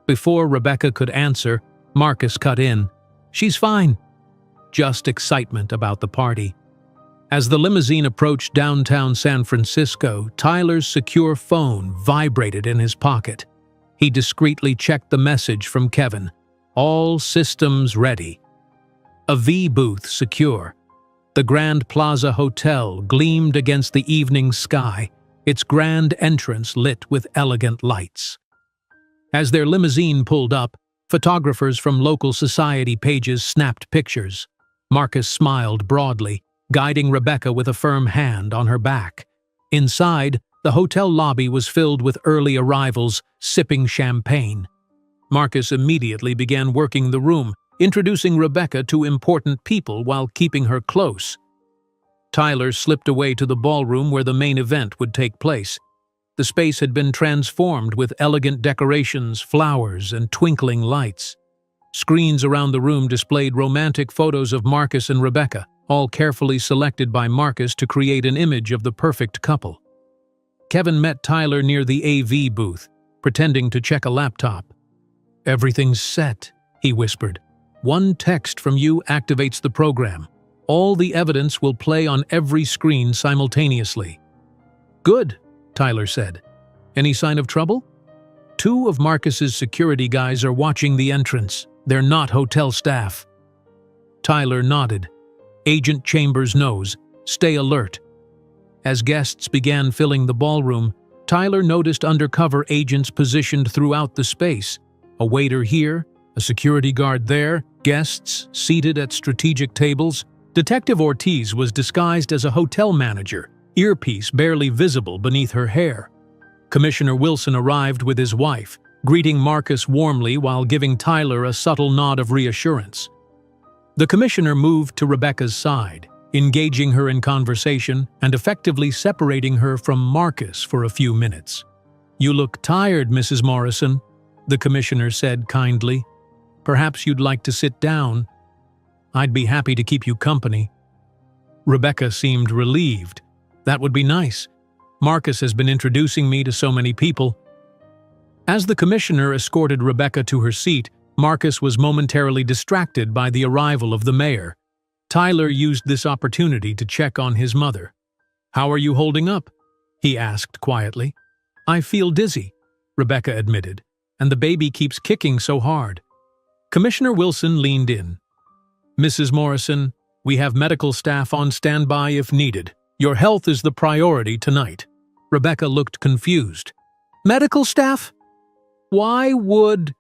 Before Rebecca could answer, Marcus cut in. "She's fine." Just excitement about the party. As the limousine approached downtown San Francisco, Tyler's secure phone vibrated in his pocket. He discreetly checked the message from Kevin. "All systems ready." A V booth secure. The Grand Plaza Hotel gleamed against the evening sky, its grand entrance lit with elegant lights. As their limousine pulled up, photographers from local society pages snapped pictures. Marcus smiled broadly, guiding Rebecca with a firm hand on her back. Inside, the hotel lobby was filled with early arrivals, sipping champagne. Marcus immediately began working the room, introducing Rebecca to important people while keeping her close. Tyler slipped away to the ballroom where the main event would take place. The space had been transformed with elegant decorations, flowers, and twinkling lights. Screens around the room displayed romantic photos of Marcus and Rebecca, all carefully selected by Marcus to create an image of the perfect couple. Kevin met Tyler near the AV booth, pretending to check a laptop. "Everything's set," he whispered. "One text from you activates the program. All the evidence will play on every screen simultaneously." "Good," Tyler said. "Any sign of trouble?" "Two of Marcus's security guys are watching the entrance. They're not hotel staff." Tyler nodded. Agent Chambers knows. Stay alert. As guests began filling the ballroom, Tyler noticed undercover agents positioned throughout the space. A waiter here, a security guard there, guests seated at strategic tables. Detective Ortiz was disguised as a hotel manager, earpiece barely visible beneath her hair. Commissioner Wilson arrived with his wife, greeting Marcus warmly while giving Tyler a subtle nod of reassurance. The commissioner moved to Rebecca's side, engaging her in conversation and effectively separating her from Marcus for a few minutes. "You look tired, Mrs. Morrison," the commissioner said kindly. "Perhaps you'd like to sit down. I'd be happy to keep you company." Rebecca seemed relieved. "That would be nice. Marcus has been introducing me to so many people." As the commissioner escorted Rebecca to her seat, Marcus was momentarily distracted by the arrival of the mayor. Tyler used this opportunity to check on his mother. "How are you holding up?" he asked quietly. "I feel dizzy," Rebecca admitted, "and the baby keeps kicking so hard." Commissioner Wilson leaned in. "Mrs. Morrison, we have medical staff on standby if needed. Your health is the priority tonight." Rebecca looked confused. "Medical staff? Why would—"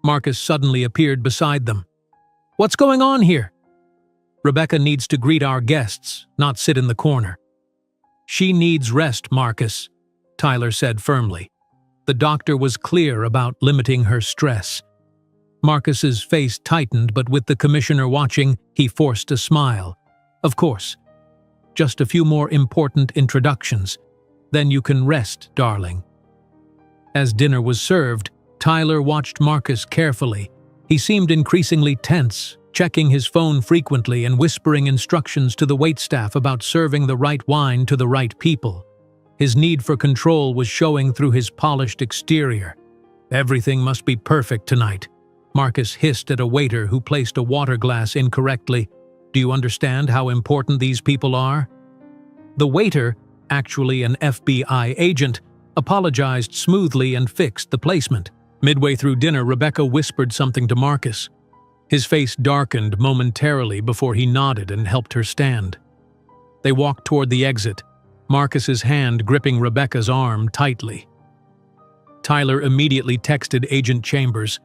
Marcus suddenly appeared beside them. "What's going on here?" "Rebecca needs to greet our guests, not sit in the corner." "She needs rest, Marcus," Tyler said firmly. The doctor was clear about limiting her stress. Marcus's face tightened, but with the commissioner watching, he forced a smile. "Of course. Just a few more important introductions. Then you can rest, darling." As dinner was served, Tyler watched Marcus carefully. He seemed increasingly tense, checking his phone frequently and whispering instructions to the waitstaff about serving the right wine to the right people. His need for control was showing through his polished exterior. "Everything must be perfect tonight," Marcus hissed at a waiter who placed a water glass incorrectly. "Do you understand how important these people are?" The waiter, actually an FBI agent, apologized smoothly and fixed the placement. Midway through dinner, Rebecca whispered something to Marcus. His face darkened momentarily before he nodded and helped her stand. They walked toward the exit, Marcus's hand gripping Rebecca's arm tightly. Tyler immediately texted Agent Chambers.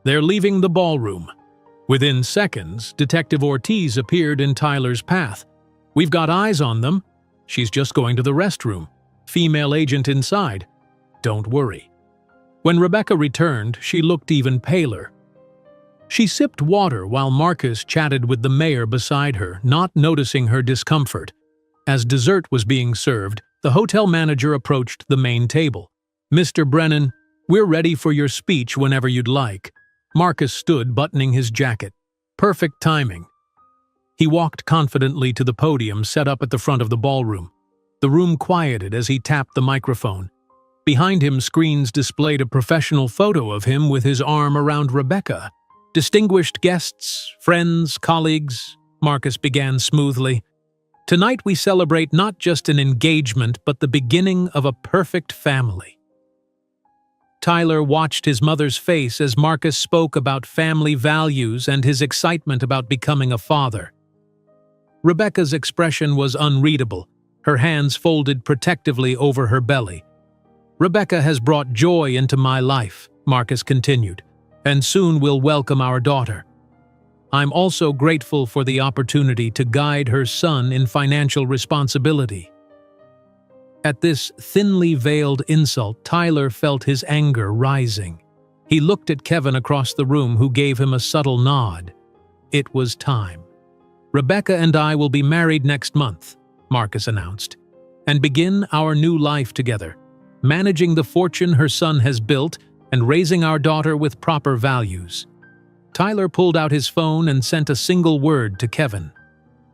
"They're leaving the ballroom." Within seconds, Detective Ortiz appeared in Tyler's path. "We've got eyes on them. She's just going to the restroom. Female agent inside. Don't worry." When Rebecca returned, she looked even paler. She sipped water while Marcus chatted with the mayor beside her, not noticing her discomfort. As dessert was being served, the hotel manager approached the main table. "Mr. Brennan, we're ready for your speech whenever you'd like." Marcus stood buttoning his jacket. Perfect timing. He walked confidently to the podium set up at the front of the ballroom. The room quieted as he tapped the microphone. Behind him, screens displayed a professional photo of him with his arm around Rebecca. "Distinguished guests, friends, colleagues," Marcus began smoothly. "Tonight we celebrate not just an engagement, but the beginning of a perfect family." Tyler watched his mother's face as Marcus spoke about family values and his excitement about becoming a father. Rebecca's expression was unreadable, her hands folded protectively over her belly. "Rebecca has brought joy into my life," Marcus continued, "and soon we'll welcome our daughter. I'm also grateful for the opportunity to guide her son in financial responsibility." At this thinly veiled insult, Tyler felt his anger rising. He looked at Kevin across the room, who gave him a subtle nod. It was time. "Rebecca and I will be married next month," Marcus announced, "and begin our new life together, managing the fortune her son has built and raising our daughter with proper values." Tyler pulled out his phone and sent a single word to Kevin.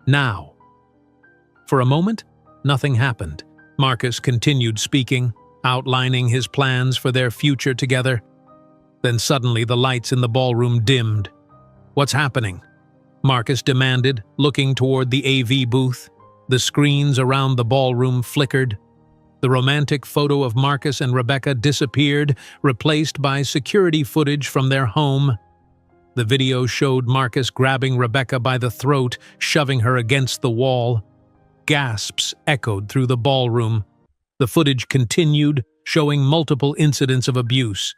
"Now." For a moment, nothing happened. Marcus continued speaking, outlining his plans for their future together. Then suddenly the lights in the ballroom dimmed. "What's happening?" Marcus demanded, looking toward the AV booth. The screens around the ballroom flickered. The romantic photo of Marcus and Rebecca disappeared, replaced by security footage from their home. The video showed Marcus grabbing Rebecca by the throat, shoving her against the wall. Gasps echoed through the ballroom. The footage continued, showing multiple incidents of abuse.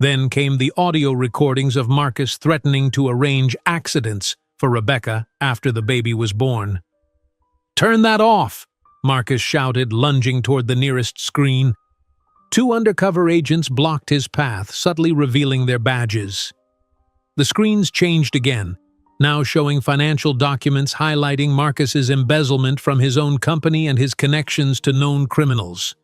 Then came the audio recordings of Marcus threatening to arrange accidents for Rebecca after the baby was born. "Turn that off!" Marcus shouted, lunging toward the nearest screen. Two undercover agents blocked his path, subtly revealing their badges. The screens changed again, now showing financial documents highlighting Marcus's embezzlement from his own company and his connections to known criminals.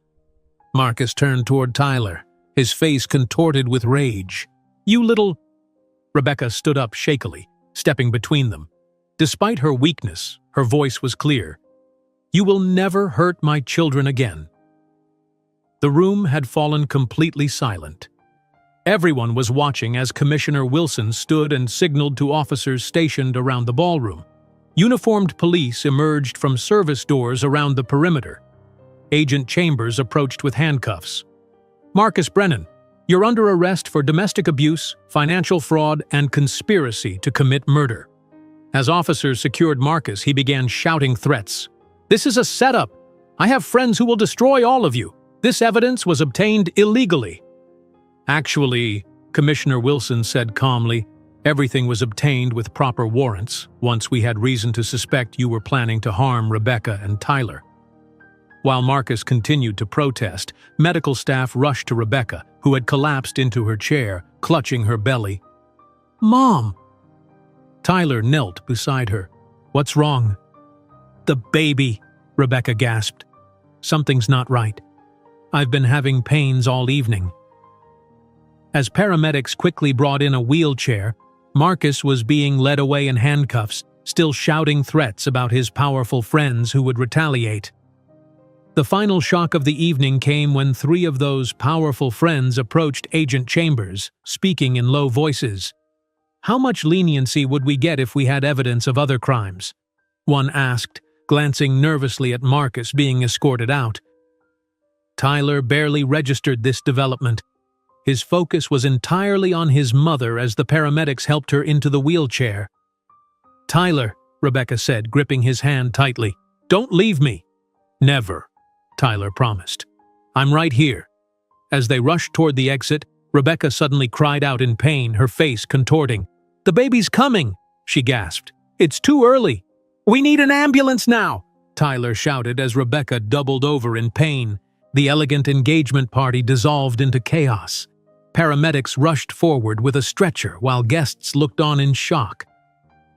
Marcus turned toward Tyler, his face contorted with rage. "You little—" Rebecca stood up shakily, stepping between them. Despite her weakness, her voice was clear. "You will never hurt my children again." The room had fallen completely silent. Everyone was watching as Commissioner Wilson stood and signaled to officers stationed around the ballroom. Uniformed police emerged from service doors around the perimeter. Agent Chambers approached with handcuffs. "Marcus Brennan, you're under arrest for domestic abuse, financial fraud, and conspiracy to commit murder." As officers secured Marcus, he began shouting threats. "This is a setup. I have friends who will destroy all of you. This evidence was obtained illegally." "Actually," Commissioner Wilson said calmly, "everything was obtained with proper warrants once we had reason to suspect you were planning to harm Rebecca and Tyler." While Marcus continued to protest, medical staff rushed to Rebecca, who had collapsed into her chair, clutching her belly. "Mom!" Tyler knelt beside her. "What's wrong?" "The baby," Rebecca gasped. "Something's not right. I've been having pains all evening." As paramedics quickly brought in a wheelchair, Marcus was being led away in handcuffs, still shouting threats about his powerful friends who would retaliate. The final shock of the evening came when three of those powerful friends approached Agent Chambers, speaking in low voices. "How much leniency would we get if we had evidence of other crimes?" one asked, glancing nervously at Marcus being escorted out. Tyler barely registered this development. His focus was entirely on his mother as the paramedics helped her into the wheelchair. "Tyler," Rebecca said, gripping his hand tightly, "don't leave me." "Never," Tyler promised. "I'm right here." As they rushed toward the exit, Rebecca suddenly cried out in pain, her face contorting. "The baby's coming," she gasped. "It's too early." "We need an ambulance now," Tyler shouted as Rebecca doubled over in pain. The elegant engagement party dissolved into chaos. Paramedics rushed forward with a stretcher while guests looked on in shock.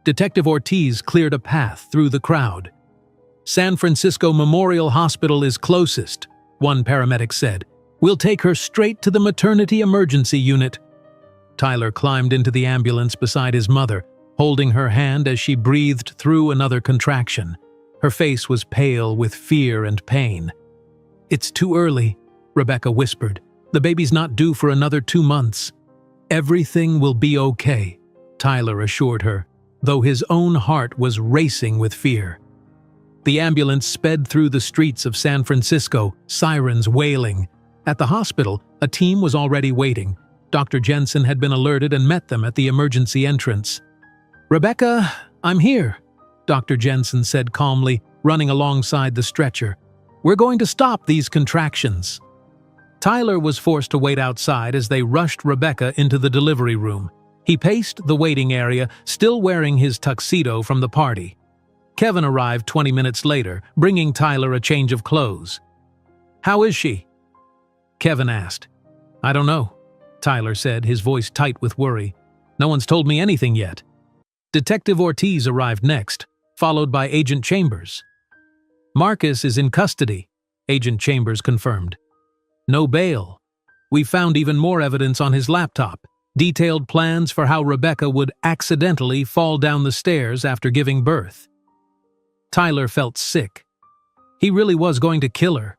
Detective Ortiz cleared a path through the crowd. "San Francisco Memorial Hospital is closest," one paramedic said. "We'll take her straight to the maternity emergency unit." Tyler climbed into the ambulance beside his mother, holding her hand as she breathed through another contraction. Her face was pale with fear and pain. "It's too early," Rebecca whispered. "The baby's not due for another 2 months." "Everything will be okay," Tyler assured her, though his own heart was racing with fear. The ambulance sped through the streets of San Francisco, sirens wailing. At the hospital, a team was already waiting. Dr. Jensen had been alerted and met them at the emergency entrance. "Rebecca, I'm here," Dr. Jensen said calmly, running alongside the stretcher. "We're going to stop these contractions." Tyler was forced to wait outside as they rushed Rebecca into the delivery room. He paced the waiting area, still wearing his tuxedo from the party. Kevin arrived 20 minutes later, bringing Tyler a change of clothes. "How is she?" Kevin asked. "I don't know," Tyler said, his voice tight with worry. "No one's told me anything yet." Detective Ortiz arrived next, followed by Agent Chambers. "Marcus is in custody," Agent Chambers confirmed. "No bail. We found even more evidence on his laptop, detailed plans for how Rebecca would accidentally fall down the stairs after giving birth." Tyler felt sick. He really was going to kill her.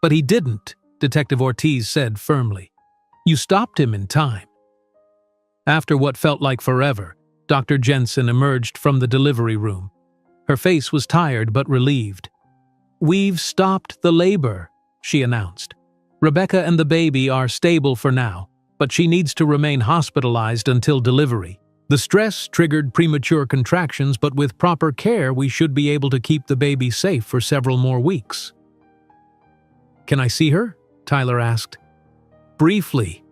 "But he didn't," Detective Ortiz said firmly. "You stopped him in time." After what felt like forever, Dr. Jensen emerged from the delivery room. Her face was tired but relieved. "We've stopped the labor," she announced. "Rebecca and the baby are stable for now, but she needs to remain hospitalized until delivery. The stress triggered premature contractions, but with proper care we should be able to keep the baby safe for several more weeks." "Can I see her?" Tyler asked. "Briefly.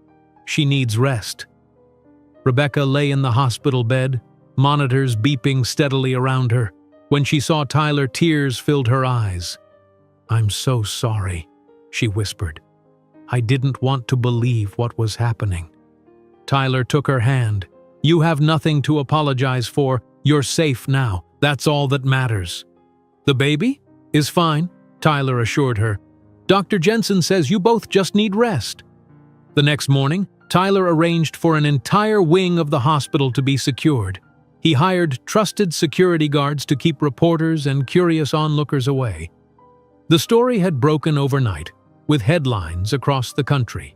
She needs rest." Rebecca lay in the hospital bed, monitors beeping steadily around her. When she saw Tyler, tears filled her eyes. "I'm so sorry," she whispered. "I didn't want to believe what was happening." Tyler took her hand. "You have nothing to apologize for. You're safe now. That's all that matters." "The baby is fine," Tyler assured her. "Dr. Jensen says you both just need rest." The next morning, Tyler arranged for an entire wing of the hospital to be secured. He hired trusted security guards to keep reporters and curious onlookers away. The story had broken overnight, with headlines across the country.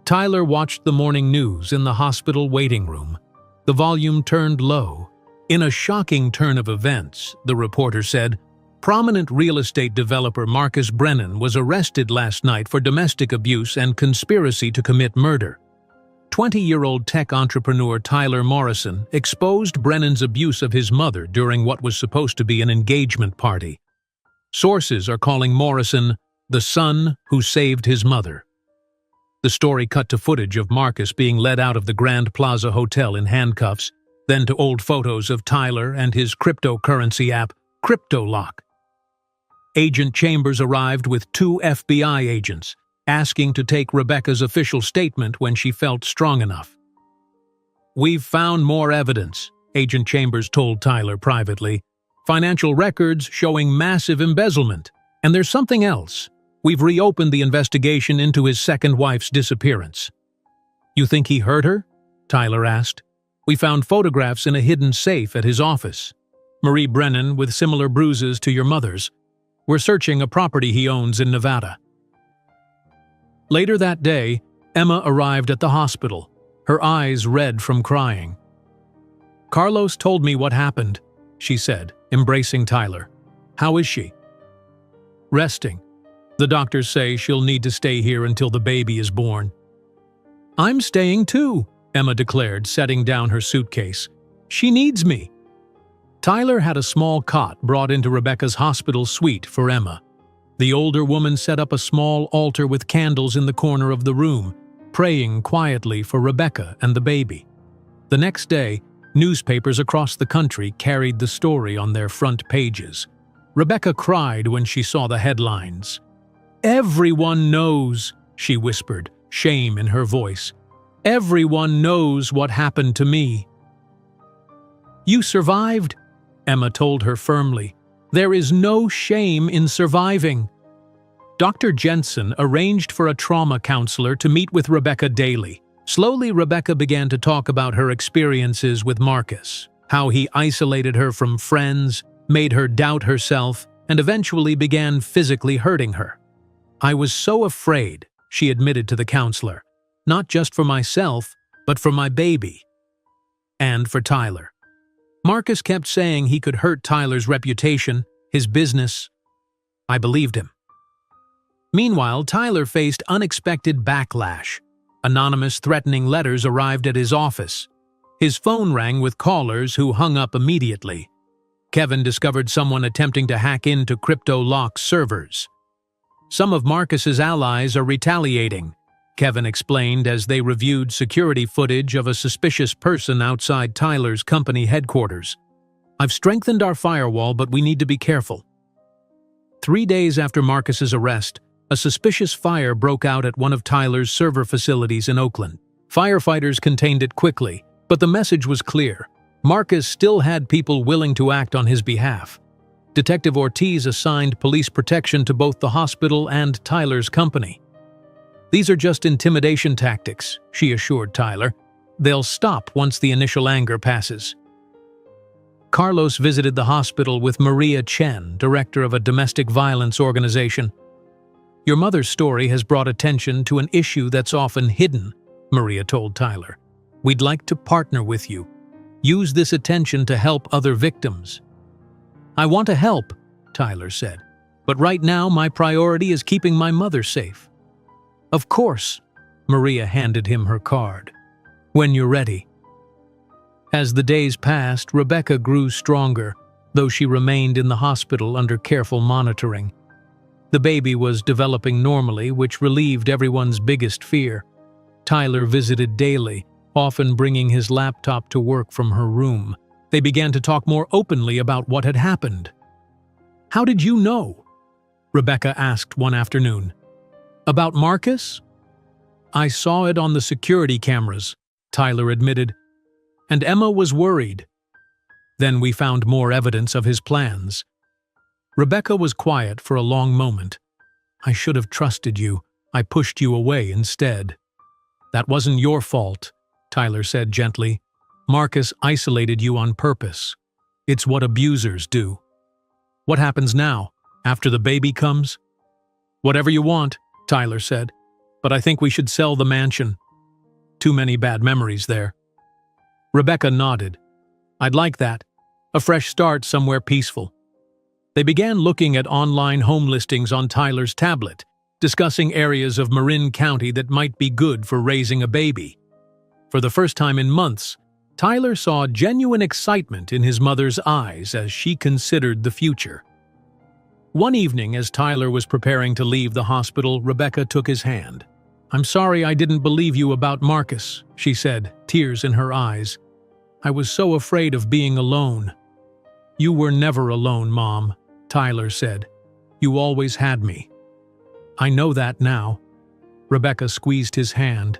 Tyler watched the morning news in the hospital waiting room. The volume turned low. In a shocking turn of events, the reporter said, prominent real estate developer Marcus Brennan was arrested last night for domestic abuse and conspiracy to commit murder. 20-year-old tech entrepreneur Tyler Morrison exposed Brennan's abuse of his mother during what was supposed to be an engagement party. Sources are calling Morrison the son who saved his mother. The story cut to footage of Marcus being led out of the Grand Plaza Hotel in handcuffs, then to old photos of Tyler and his cryptocurrency app, CryptoLock. Agent Chambers arrived with 2 FBI agents, asking to take Rebecca's official statement when she felt strong enough. "We've found more evidence," Agent Chambers told Tyler privately. "Financial records showing massive embezzlement. And there's something else. We've reopened the investigation into his second wife's disappearance." "You think he hurt her?" Tyler asked. "We found photographs in a hidden safe at his office. Marie Brennan with similar bruises to your mother's. We're searching a property he owns in Nevada." Later that day, Emma arrived at the hospital, her eyes red from crying. "Carlos told me what happened," she said, embracing Tyler. "How is she?" "Resting. The doctors say she'll need to stay here until the baby is born." "I'm staying too," Emma declared, setting down her suitcase. "She needs me." Tyler had a small cot brought into Rebecca's hospital suite for Emma. The older woman set up a small altar with candles in the corner of the room, praying quietly for Rebecca and the baby. The next day, newspapers across the country carried the story on their front pages. Rebecca cried when she saw the headlines. "Everyone knows," she whispered, shame in her voice. "Everyone knows what happened to me." "You survived," Emma told her firmly. "There is no shame in surviving." Dr. Jensen arranged for a trauma counselor to meet with Rebecca daily. Slowly, Rebecca began to talk about her experiences with Marcus, how he isolated her from friends, made her doubt herself, and eventually began physically hurting her. "I was so afraid," she admitted to the counselor, "not just for myself, but for my baby. And for Tyler." Marcus kept saying he could hurt Tyler's reputation, his business. I believed him. Meanwhile, Tyler faced unexpected backlash. Anonymous threatening letters arrived at his office. His phone rang with callers who hung up immediately. Kevin discovered someone attempting to hack into CryptoLock's servers. "Some of Marcus's allies are retaliating," Kevin explained as they reviewed security footage of a suspicious person outside Tyler's company headquarters. "I've strengthened our firewall, but we need to be careful." 3 days after Marcus's arrest, a suspicious fire broke out at one of Tyler's server facilities in Oakland. Firefighters contained it quickly, but the message was clear. Marcus still had people willing to act on his behalf. Detective Ortiz assigned police protection to both the hospital and Tyler's company. "These are just intimidation tactics," she assured Tyler. "They'll stop once the initial anger passes." Carlos visited the hospital with Maria Chen, director of a domestic violence organization. "Your mother's story has brought attention to an issue that's often hidden," Maria told Tyler. "We'd like to partner with you. Use this attention to help other victims." "I want to help," Tyler said, "but right now my priority is keeping my mother safe." "Of course." Maria handed him her card. "When you're ready." As the days passed, Rebecca grew stronger, though she remained in the hospital under careful monitoring. The baby was developing normally, which relieved everyone's biggest fear. Tyler visited daily, often bringing his laptop to work from her room. They began to talk more openly about what had happened. "How did you know?" Rebecca asked one afternoon. "About Marcus?" "I saw it on the security cameras," Tyler admitted. "And Emma was worried. Then we found more evidence of his plans." Rebecca was quiet for a long moment. "I should have trusted you. I pushed you away instead." "That wasn't your fault," Tyler said gently. "Marcus isolated you on purpose. It's what abusers do." "What happens now, after the baby comes?" "Whatever you want," Tyler said, "but I think we should sell the mansion. Too many bad memories there." Rebecca nodded. "I'd like that. A fresh start somewhere peaceful." They began looking at online home listings on Tyler's tablet, discussing areas of Marin County that might be good for raising a baby. For the first time in months, Tyler saw genuine excitement in his mother's eyes as she considered the future. One evening, as Tyler was preparing to leave the hospital, Rebecca took his hand. "I'm sorry I didn't believe you about Marcus," she said, tears in her eyes. "I was so afraid of being alone." "You were never alone, Mom," Tyler said. "You always had me." "I know that now." Rebecca squeezed his hand.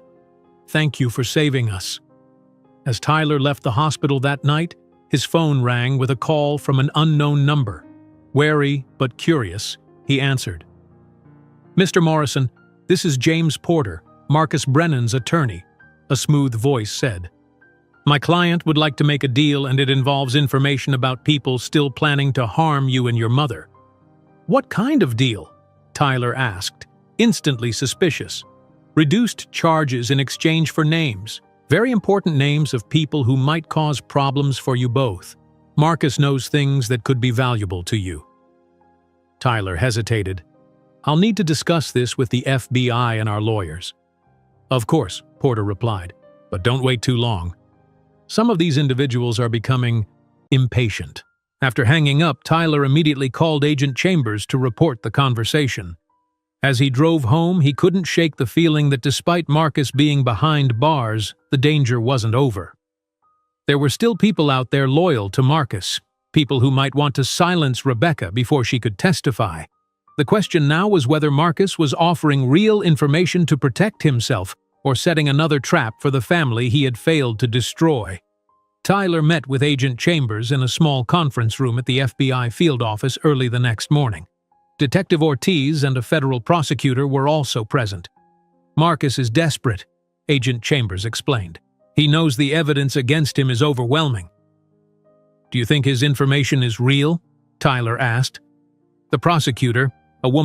"Thank you for saving us." As Tyler left the hospital that night, his phone rang with a call from an unknown number. Wary but curious, he answered. "Mr. Morrison, this is James Porter, Marcus Brennan's attorney," a smooth voice said. "My client would like to make a deal, and it involves information about people still planning to harm you and your mother." "What kind of deal?" Tyler asked, instantly suspicious. "Reduced charges in exchange for names. Very important names of people who might cause problems for you both. Marcus knows things that could be valuable to you." Tyler hesitated. "I'll need to discuss this with the FBI and our lawyers." "Of course," Porter replied, "but don't wait too long." Some of these individuals are becoming impatient. After hanging up, Tyler immediately called Agent Chambers to report the conversation. As he drove home, he couldn't shake the feeling that despite Marcus being behind bars, the danger wasn't over. There were still people out there loyal to Marcus, people who might want to silence Rebecca before she could testify. The question now was whether Marcus was offering real information to protect himself or setting another trap for the family he had failed to destroy. Tyler met with Agent Chambers in a small conference room at the FBI field office early the next morning. Detective Ortiz and a federal prosecutor were also present. "Marcus is desperate," Agent Chambers explained. "He knows the evidence against him is overwhelming." "Do you think his information is real?" Tyler asked. The prosecutor, a woman